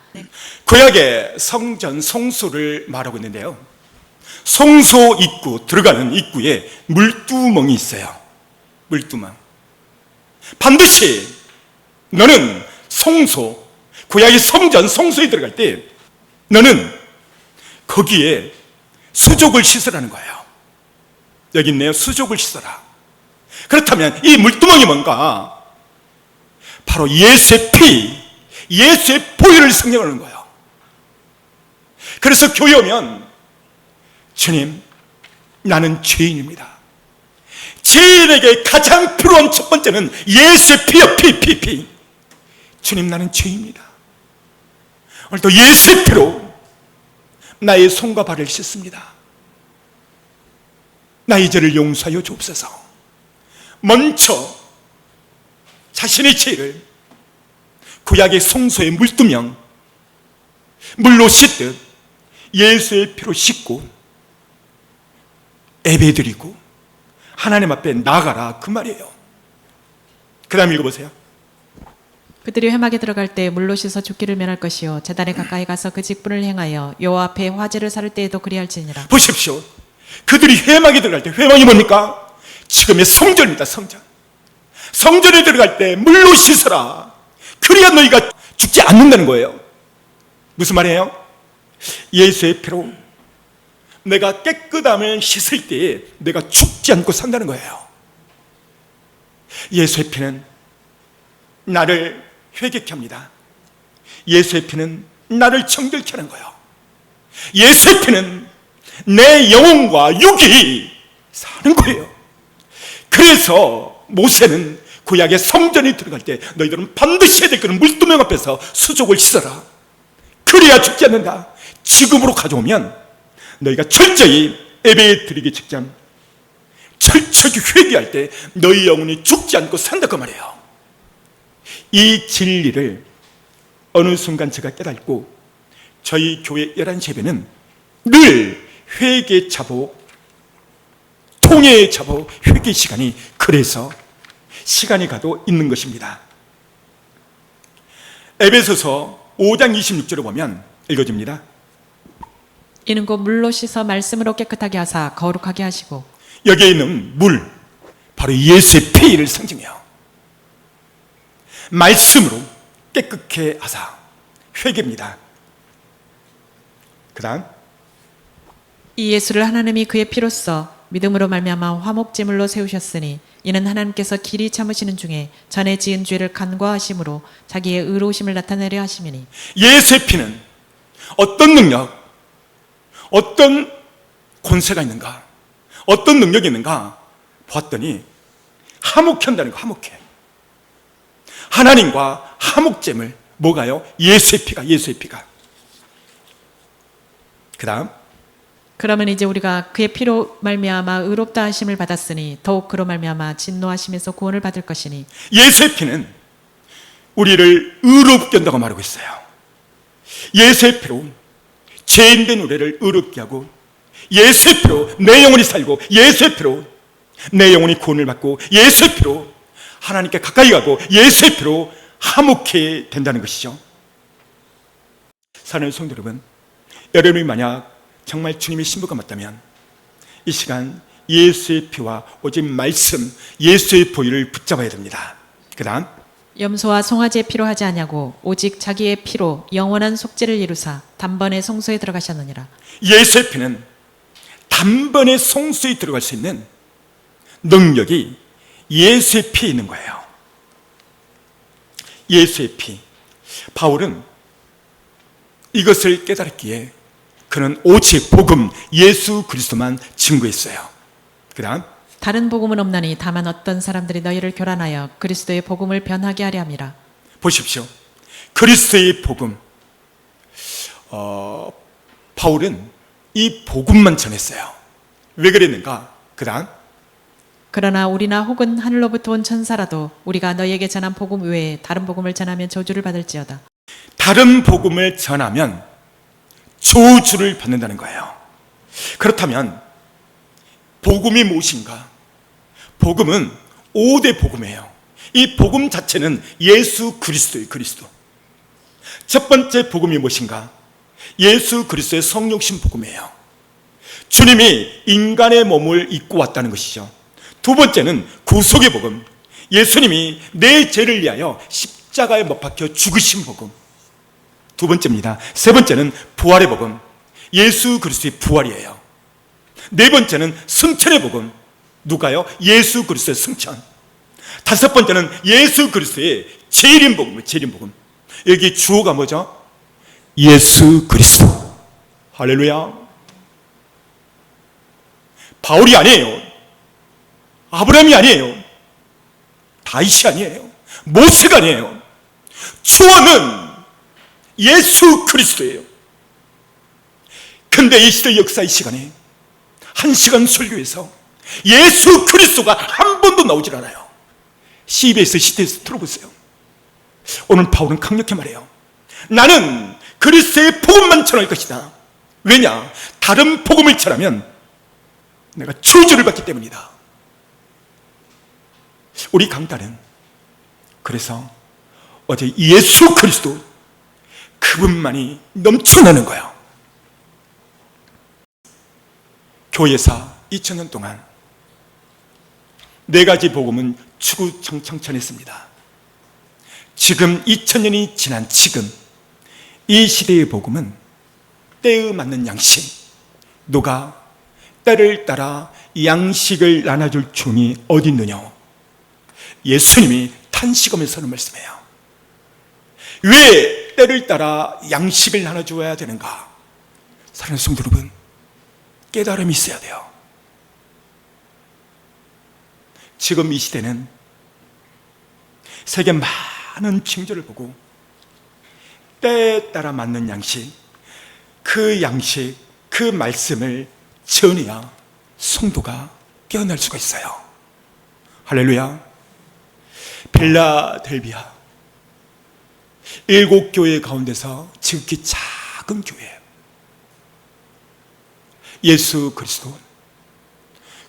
구약의 성전 성소를 말하고 있는데요. 성소 입구, 들어가는 입구에 물두멍이 있어요. 물두멍. 반드시 너는 성소, 구약의 성전 성소에 들어갈 때 너는 거기에 수족을 씻으라는 거예요. 여기 있네요. 수족을 씻어라. 그렇다면 이 물두멍이 뭔가? 바로 예수의 피, 예수의 보혈을 상징하는 거예요. 그래서 교회 오면 주님, 나는 죄인입니다. 죄인에게 가장 필요한 첫 번째는 예수의 피요. 피. 주님, 나는 죄인입니다. 오늘도 예수의 피로 나의 손과 발을 씻습니다. 나의 죄를 용서하여 주옵소서. 먼저 자신의 죄를 구약의 성소의 물두멍 물로 씻듯 예수의 피로 씻고 예배드리고 하나님 앞에 나가라, 그 말이에요. 그 다음 읽어보세요. 그들이 회막에 들어갈 때 물로 씻어 죽기를 면할 것이요 제단에 가까이 가서 그 직분을 행하여 여호와 앞에 화제를 사를 때에도 그리할지니라. 보십시오. 그들이 회막에 들어갈 때, 회막이 뭡니까? 지금의 성전입니다. 성전에 들어갈 때 물로 씻어라. 그래야 너희가 죽지 않는다는 거예요. 무슨 말이에요? 예수의 피로 내가 깨끗함을 씻을 때에 내가 죽지 않고 산다는 거예요. 예수의 피는 나를 회개케 합니다. 예수의 피는 나를 정결케 하는 거예요. 예수의 피는 내 영혼과 육이 사는 거예요. 그래서 모세는 구약의 성전에 들어갈 때 너희들은 반드시 해야 될 것은 물두멍 앞에서 수족을 씻어라. 그래야 죽지 않는다. 지금으로 가져오면 너희가 철저히 예배 드리기 직전 철저히 회개할 때 너희 영혼이 죽지 않고 산다, 그 말이에요. 이 진리를 어느 순간 제가 깨닫고 저희 교회 11시 예배는 늘 회개 자보, 통회 자보, 회개 시간이 그래서 시간이 가도 있는 것입니다. 에베소서 5장 26절을 보면 읽어집니다. 이는 곧 물로 씻어 말씀으로 깨끗하게 하사 거룩하게 하시고. 여기에 있는 물, 바로 예수의 피를 상징해요. 말씀으로 깨끗게 하사, 회개입니다. 그 다음 이 예수를 하나님이 그의 피로써 믿음으로 말미암아 화목제물로 세우셨으니 이는 하나님께서 길이 참으시는 중에 전에 지은 죄를 간과하심으로 자기의 의로우심을 나타내려 하심이니. 예수의 피는 어떤 능력, 어떤 권세가 있는가, 어떤 능력이 있는가 보았더니 화목케 한다는 거. 화목해. 하나님과 화목잼을 뭐가요? 예수의 피가. 그 다음 그러면 이제 우리가 그의 피로 말미암아 의롭다 하심을 받았으니 더욱 그로 말미암아 진노하심에서 구원을 받을 것이니. 예수의 피는 우리를 의롭게 한다고 말하고 있어요. 예수의 피로 죄인된 우리를 의롭게 하고, 예수의 피로 내 영혼이 살고, 예수의 피로 내 영혼이 구원을 받고, 예수의 피로 하나님께 가까이 가고, 예수의 피로 화목해 된다는 것이죠. 사랑하는 성도 여러분, 여러분이 만약 정말 주님의 신부가 맞다면 이 시간 예수의 피와 오직 말씀, 예수의 보혈을 붙잡아야 됩니다. 그 다음 염소와 송아지의 피로 하지 아니하고 오직 자기의 피로 영원한 속죄를 이루사 단번에 성소에 들어가셨느니라. 예수의 피는 단번에 성소에 들어갈 수 있는 능력이 예수의 피에 있는 거예요. 예수의 피. 바울은 이것을 깨달았기에 그는 오직 복음 예수 그리스도만 증거했어요. 그 다음 다른 복음은 없나니 다만 어떤 사람들이 너희를 교란하여 그리스도의 복음을 변하게 하려 함이라. 보십시오. 그리스도의 복음. 바울은 이 복음만 전했어요. 왜 그랬는가? 그 다음 그러나 우리나 혹은 하늘로부터 온 천사라도 우리가 너희에게 전한 복음 외에 다른 복음을 전하면 저주를 받을지어다. 다른 복음을 전하면 저주를 받는다는 거예요. 그렇다면 복음이 무엇인가? 복음은 5대 복음이에요. 이 복음 자체는 예수 그리스도예요. 그리스도. 첫 번째 복음이 무엇인가? 예수 그리스도의 성육신 복음이에요. 주님이 인간의 몸을 입고 왔다는 것이죠. 두 번째는 구속의 복음. 예수님이 내 죄를 위하여 십자가에 못 박혀 죽으신 복음. 두 번째입니다. 세 번째는 부활의 복음. 예수 그리스도의 부활이에요. 네 번째는 승천의 복음. 누가요? 예수 그리스도의 승천. 다섯 번째는 예수 그리스도의 재림 복음. 재림 복음. 여기 주어가 뭐죠? 예수 그리스도. 할렐루야. 바울이 아니에요. 아브라함이 아니에요. 다윗이 아니에요. 모세가 아니에요. 주어는 예수 그리스도예요. 근데 이 시대 역사의 시간에 1시간 설교에서 예수 그리스도가 한 번도 나오질 않아요. CBS 시대에서 들어보세요. 오늘 바울은 강력히 말해요. 나는 그리스도의 복음만 전할 것이다. 왜냐? 다른 복음을 전하면 내가 저주를 받기 때문이다. 우리 강단은 그래서 어제 예수 그리스도 그분만이 넘쳐나는 거예요. 교회사 2000년 동안 4가지 복음은 추구청천했습니다. 지금 2000년이 지난 지금 이 시대의 복음은 때에 맞는 양식, 누가 때를 따라 양식을 나눠줄 종이 어디 있느냐? 예수님이 탄식하면서 하는 말씀이에요. 왜 때를 따라 양식을 나눠줘야 되는가? 사랑하는 성도 여러분, 깨달음이 있어야 돼요. 지금 이 시대는 세계 많은 징조를 보고 때에 따라 맞는 양식, 그 양식, 그 말씀을 전해야 성도가 깨어날 수가 있어요. 할렐루야. 필라델비아 7교회 가운데서 지극히 작은 교회예요. 예수 그리스도,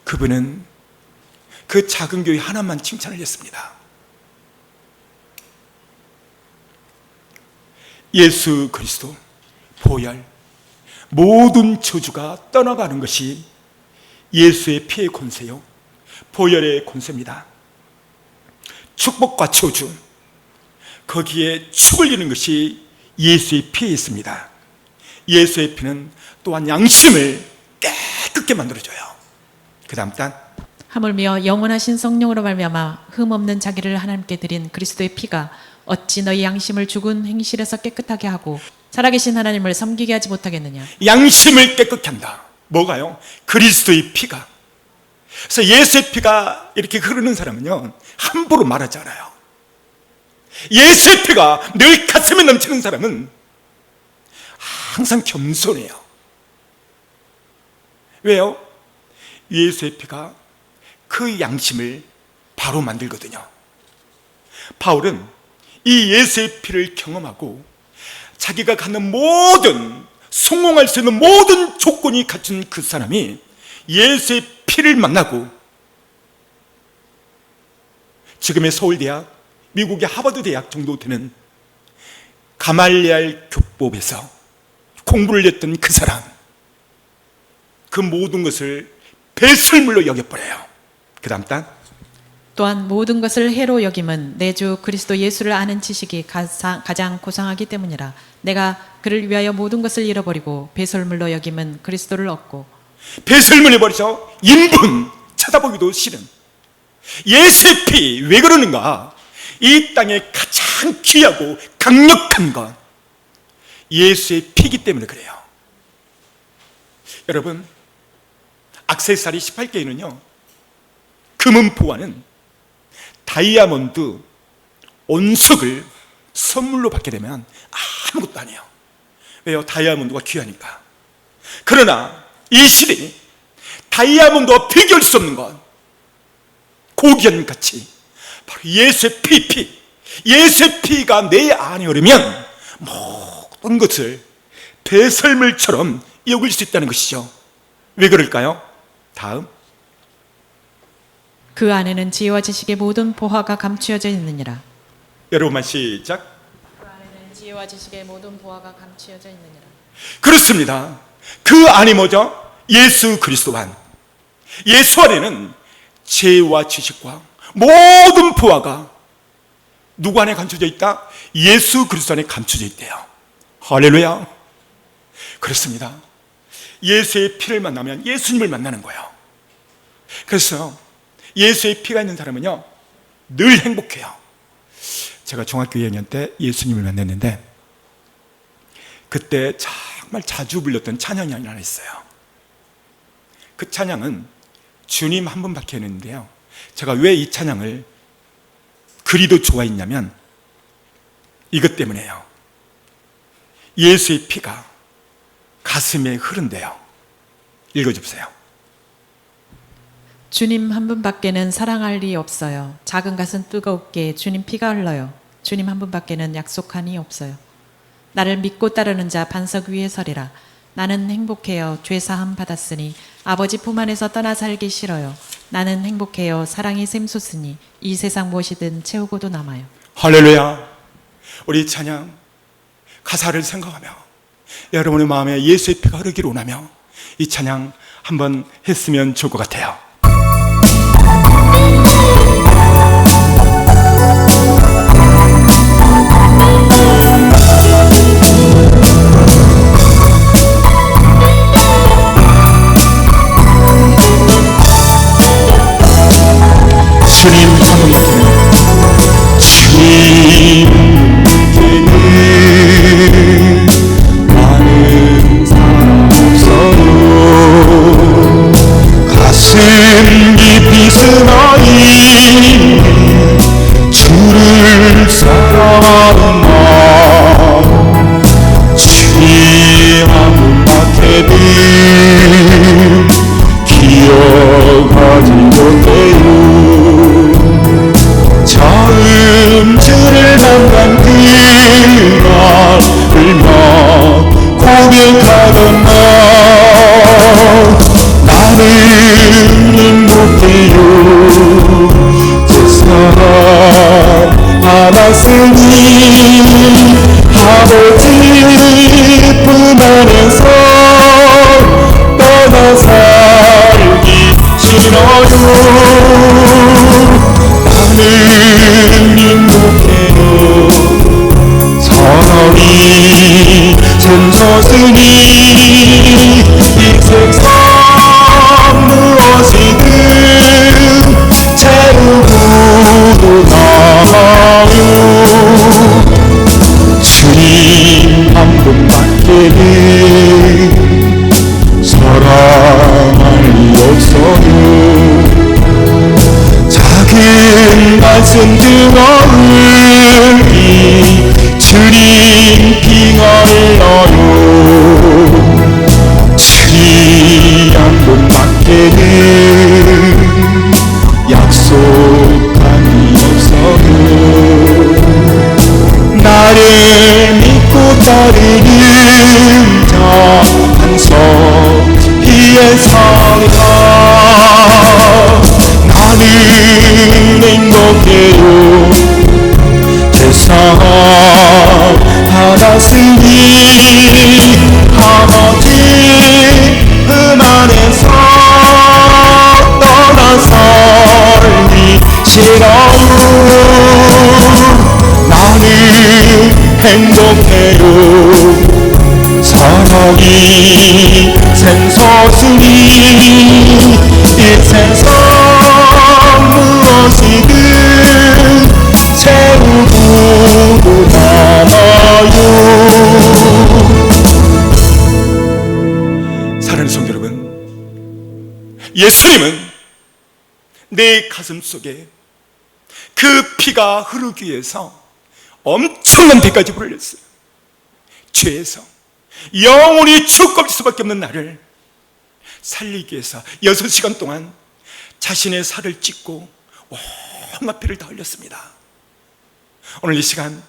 그분은 그 작은 교회 하나만 칭찬을 했습니다. 예수 그리스도, 보혈, 모든 저주가 떠나가는 것이 예수의 피의 권세요, 보혈의 권세입니다. 축복과 저주, 거기에 축을 이루는 것이 예수의 피에 있습니다. 예수의 피는 또한 양심을 깨끗게 만들어줘요. 그 다음 단, 하물며 영원하신 성령으로 말미암아 흠 없는 자기를 하나님께 드린 그리스도의 피가 어찌 너희 양심을 죽은 행실에서 깨끗하게 하고 살아계신 하나님을 섬기게 하지 못하겠느냐. 양심을 깨끗게 한다. 뭐가요? 그리스도의 피가. 그래서 예수의 피가 이렇게 흐르는 사람은요, 함부로 말하지 않아요. 예수의 피가 늘 가슴에 넘치는 사람은 항상 겸손해요. 왜요? 예수의 피가 그 양심을 바로 만들거든요. 바울은 이 예수의 피를 경험하고 자기가 갖는 모든, 성공할 수 있는 모든 조건이 갖춘 그 사람이 예수의 피를 만나고 지금의 서울대학, 미국의 하버드 대학 정도 되는 가말리알 교법에서 공부를 했던 그 사람, 그 모든 것을 배설물로 여겨버려요. 그 다음 단, 또한 모든 것을 해로 여김은 내 주 그리스도 예수를 아는 지식이 가장 고상하기 때문이라. 내가 그를 위하여 모든 것을 잃어버리고 배설물로 여김은 그리스도를 얻고. 배설물을 버려서 인분 쳐다보기도 싫은 예수의 피. 왜 그러는가? 이 땅에 가장 귀하고 강력한 건 예수의 피이기 때문에 그래요. 여러분, 액세서리 18개는요, 금은보화는 다이아몬드 온석을 선물로 받게 되면 아무것도 아니에요. 왜요? 다이아몬드가 귀하니까. 그러나 이 시대에 다이아몬드와 비교할 수 없는 건 고귀한 가치, 바로 예수의 피. 예수의 피가 내 안에 흐르면 모든 것을 배설물처럼 여길 수 있다는 것이죠. 왜 그럴까요? 다음, 그 안에는 지혜와 지식의 모든 보화가 감추어져 있느니라. 여러분만 시작. 그 안에는 지혜와 지식의 모든 보화가 감추어져 있느니라. 그렇습니다. 그 안이 뭐죠? 예수 그리스도 안. 예수 안에는 지혜와 지식과 모든 보화가 누구 안에 감춰져 있다? 예수 그리스도 안에 감춰져 있대요. 할렐루야. 그렇습니다. 예수의 피를 만나면 예수님을 만나는 거예요. 그래서 예수의 피가 있는 사람은요, 늘 행복해요. 제가 중학교 2학년 때 예수님을 만났는데 그때 정말 자주 불렸던 찬양이 하나 있어요. 그 찬양은 주님 한 분밖에 없는데요, 제가 왜 이 찬양을 그리도 좋아했냐면 이것 때문에요. 예수의 피가 가슴에 흐른대요. 읽어주세요. 주님 한 분밖에는 사랑할 리 없어요. 작은 가슴 뜨겁게 주님 피가 흘러요. 주님 한 분밖에는 약속하니 없어요. 나를 믿고 따르는 자 반석 위에 서리라. 나는 행복해요. 죄 사함 받았으니 아버지 품 안에서 떠나 살기 싫어요. 나는 행복해요. 사랑이 샘솟으니 이 세상 무엇이든 채우고도 남아요. 할렐루야. 우리 찬양 가사를 생각하며 여러분의 마음에 예수의 피가 흐르기를 원하며 이 찬양 한번 했으면 좋을 것 같아요. 주님 주님께는 많은 사랑 없어요. 가슴 깊이 쓰나이 주를 사랑하는 마음, 주님 한 분밖에는 기억하지 못해요. 처음줄을 만난 그날을 고백하던 나, 나는 행복해요. 제사랑 받았으니 아버지 품 안에서 떠나 살기 싫어요. 나는 행복해요. 선언이 샘솟으니 이 세상 무엇이든 채우고도 남아요. 주님 한 분밖에는 사랑할 리 없어요. 작은 말씀 등어울이 주님 피가 흘러요. 너무 나는 행복해요. 사랑이 샘솟으니 이 세상 무엇이든 채우고 남아요. 사랑하는 성도 여러분, 예수님은 내 가슴 속에 그 피가 흐르기 위해서 엄청난 대가를 지불했어요. 죄에서 영원히 죽을 수밖에 없는 나를 살리기 위해서 6시간 동안 자신의 살을 찢고 온갖 피를 다 흘렸습니다. 오늘 이 시간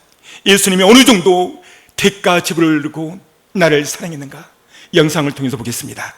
예수님이 어느 정도 대가 지불을 누르고 나를 사랑했는가 영상을 통해서 보겠습니다.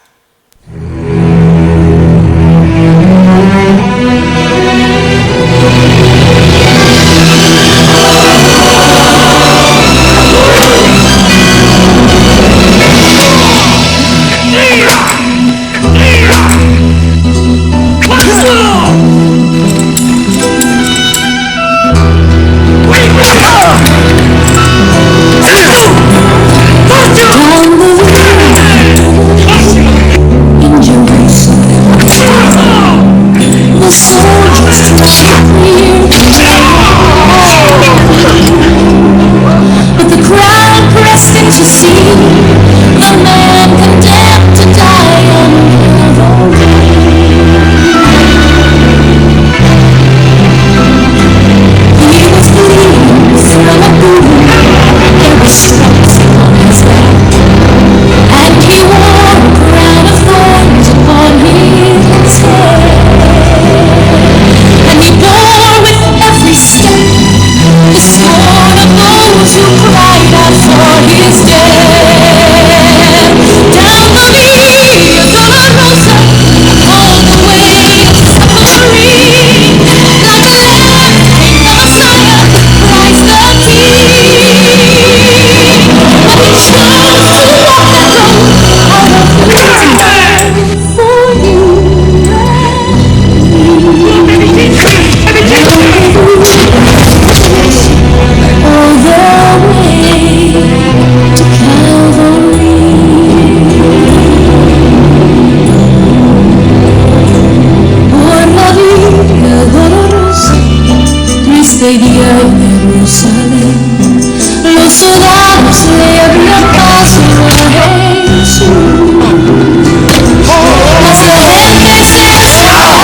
But the crowd pressed in to see the man condemned to die on Calvary. He was bleeding from a wound, there were stripes upon his back, and he wore a crown of thorns upon his head. And he bore with every step the scorn of those who cried out for his death. Down the Via Dolorosa, all the way of suffering, like a lamb came the Messiah, Christ the King. But he chose to walk that road out of his love for you all the way to Calvary. Por la Via Dolorosa, triste día en Jerusalén, los soldados le abrían paso a Jesús. Mas la gente se alzaba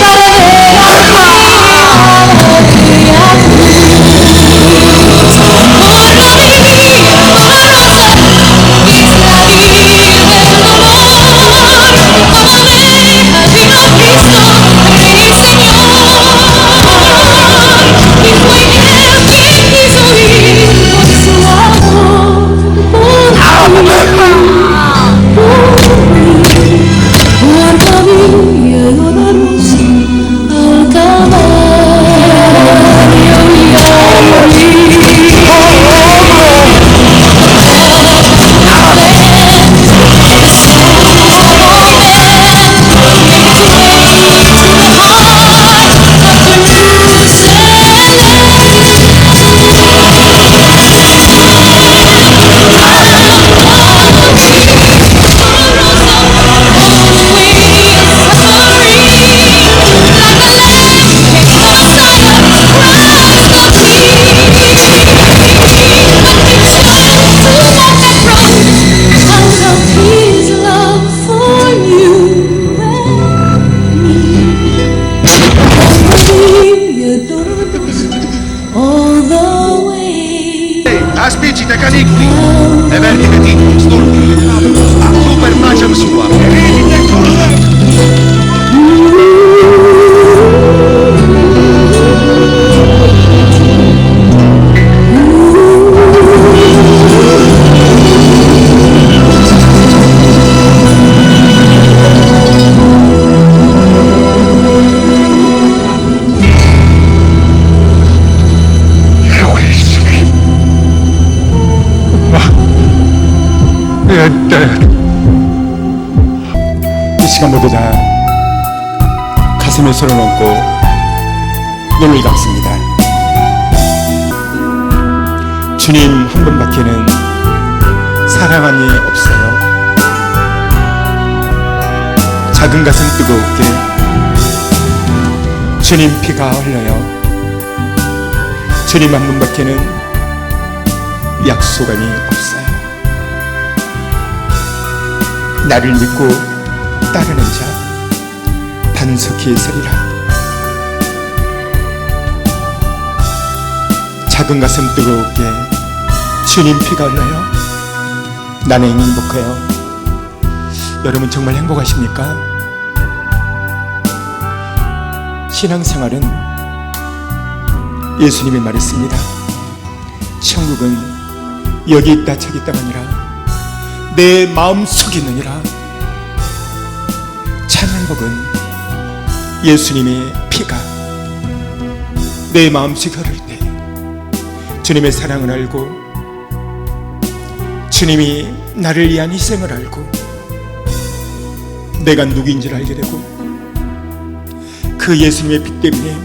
para ver al Aspicite canicli, e verti petiti, storpi, a super facem sua. 이 시간 모두 다 가슴에 손을 얹고 기도를 감습니다. 주님 한 분밖에는 사랑함이 없어요. 작은 가슴 뜨겁게 주님 피가 흘러요. 주님 한 분밖에는 약속함이 없어요. 나를 믿고 따르는 자 반석이 서리라. 작은 가슴 뜨겁게 주님 피가 흘러요. 나는 행복해요. 여러분 정말 행복하십니까? 신앙생활은 예수님이 말했습니다. 천국은 여기 있다 저기 있다가 아니라 내 마음속에 있느니라. 참 행복은 예수님의 피가 내 마음속에 흐를 때 주님의 사랑을 알고 주님이 나를 위한 희생을 알고 내가 누구인지를 알게 되고 그 예수님의 피 때문에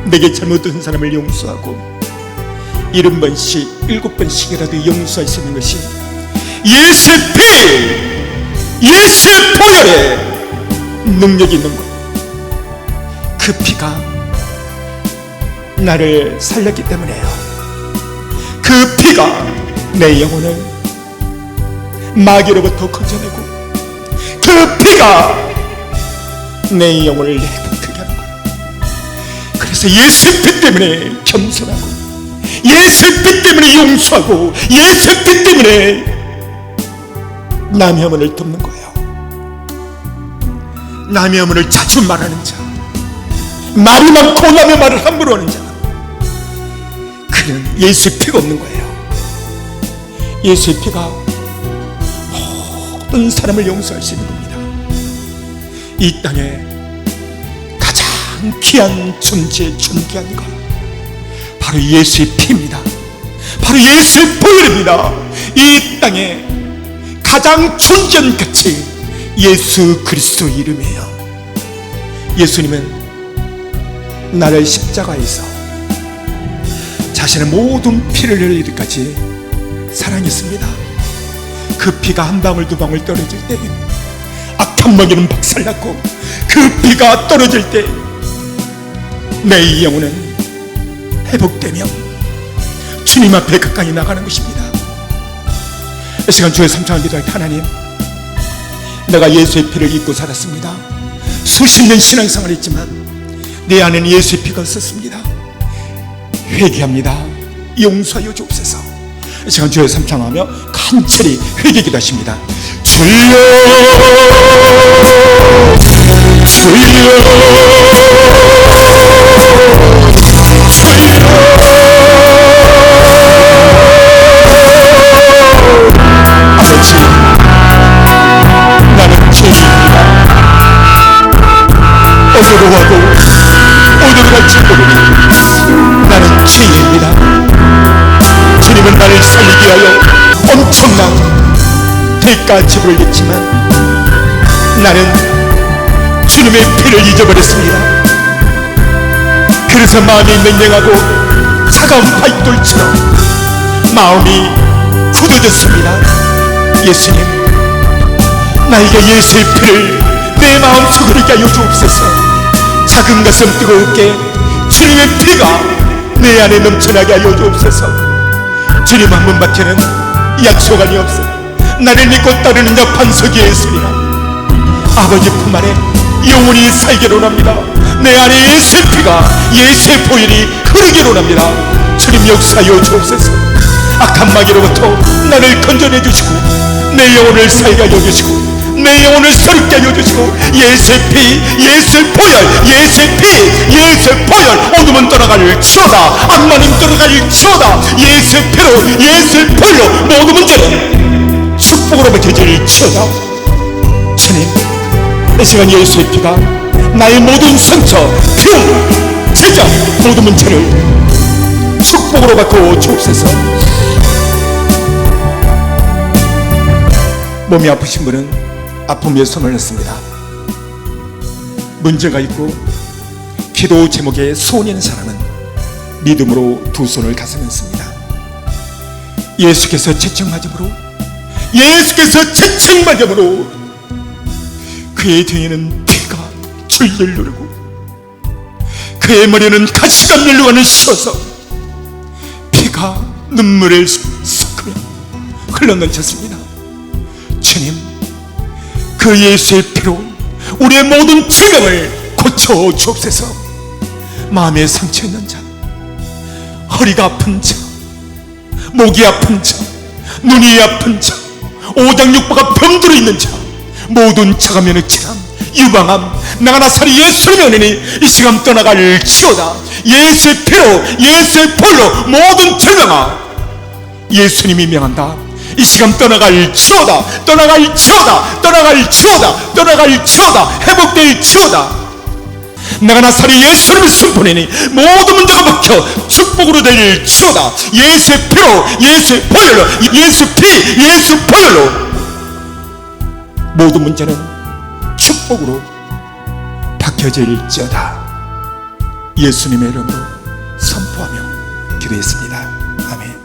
내게 잘못된 사람을 용서하고 70번씩 7번씩이라도 용서할 수 있는 것이 예수의 피, 예수의 보혈에 능력이 있는 것. 그 피가 나를 살렸기 때문에요. 그 피가 내 영혼을 마귀로부터 건져내고 그 피가 내 영혼을 행복하게 하는 거예요. 그래서 예수의 피 때문에 겸손하고 예수의 피 때문에 용서하고 예수의 피 때문에 남의 어머니를 돕는 거예요. 남의 어머니를 자주 말하는 자, 말이 많고 남의 말을 함부로 하는 자, 그는 예수의 피가 없는 거예요. 예수의 피가 모든 사람을 용서할 수 있는 겁니다. 이 땅에 가장 귀한 존재, 존귀한 것 바로 예수의 피입니다. 바로 예수의 보혈입니다. 이 땅에 가장 존귀한 가치 예수 그리스도 이름이에요. 예수님은 나를 십자가에서 자신의 모든 피를 흘리기까지 사랑했습니다. 그 피가 한 방울 두 방울 떨어질 때 악한 마귀는 박살났고 그 피가 떨어질 때 내 영혼은 회복되며 주님 앞에 가까이 나가는 것입니다. 이 시간 주의 삼창을 기도할 때 하나님, 내가 예수의 피를 입고 살았습니다. 수십 년 신앙생활을 했지만 내 안에는 예수의 피가 없었습니다. 회개합니다. 용서하여 주옵소서. 이 시간 주의 삼창하며 간절히 회개 기도하십니다. 주여 아버지, 나는 죄인입니다. 어디로 가고 어디로 갈지 모르는 나는 죄인입니다. 주님은 나를 살리기 위하여 엄청난 대가 지불했지만 나는 주님의 피를 잊어버렸습니다. 그래서 마음이 맹맹하고 차가운 바위돌처럼 마음이 굳어졌습니다. 예수님, 나에게 예수의 피를 내 마음속으로 있게 하여 주옵소서. 작은 가슴 뜨겁게 주님의 피가 내 안에 넘쳐나게 하여 주옵소서. 주님 한 분밖에는 약속안이 없어 나를 믿고 따르는 자 반석이 예수니라. 아버지 품 안에 영원히 살기로 합니다. 내 안에 예수의 피가 예수의 보혈이 흐르기로 합니다. 주님 역사하여 주옵소서. 악한 마귀로부터 나를 건져내 주시고 내 영혼을 살게 하여 주시고 내 영혼을 새롭게 하여 주시고 예수의 피, 예수의 보혈, 예수의 피, 예수의 보혈, 어둠은 떠나갈지어다, 악마는 떠나갈지어다. 예수의 피로, 예수의 보혈로 모든 문제는 축복으로 버텨질지어다. 주님, 이 시간 예수의 피가 나의 모든 상처, 병, 제장, 모든 문제를 축복으로 바꿔 주옵소서. 몸이 아프신 분은 아픔 위에 손을 넣습니다. 문제가 있고 기도 제목의 소년 사람은 믿음으로 두 손을 가슴했습니다. 예수께서 채찍맞음으로 그의 등에는 피가 줄줄 흐르고 그의 머리는 가시감열로 가는 씌어서 피가 눈물을 섞으며 흘러넘쳤습니다. 주님, 그 예수의 피로 우리의 모든 질병을 고쳐 주옵소서. 마음에 상처 있는 자, 허리가 아픈 자, 목이 아픈 자, 눈이 아픈 자, 오장육부가 병들어 있는 자, 모든 차가면의 질환, 유방암, 나가나사리 예수님의 은혜니 이 시간 떠나갈지어다. 예수의 피로, 예수의 볼로 모든 질병아 예수님이 명한다. 이 시간 떠나갈지어다. 회복될지어다. 나가나사리 예수님의 승분이니 모든 문제가 먹혀 축복으로 될지어다. 예수의 피로, 예수의 보혈로, 예수 피, 예수 보혈로 모든 문제는 축복으로 바뀌어질지어다. 예수님의 이름으로 선포하며 기도했습니다. 아멘.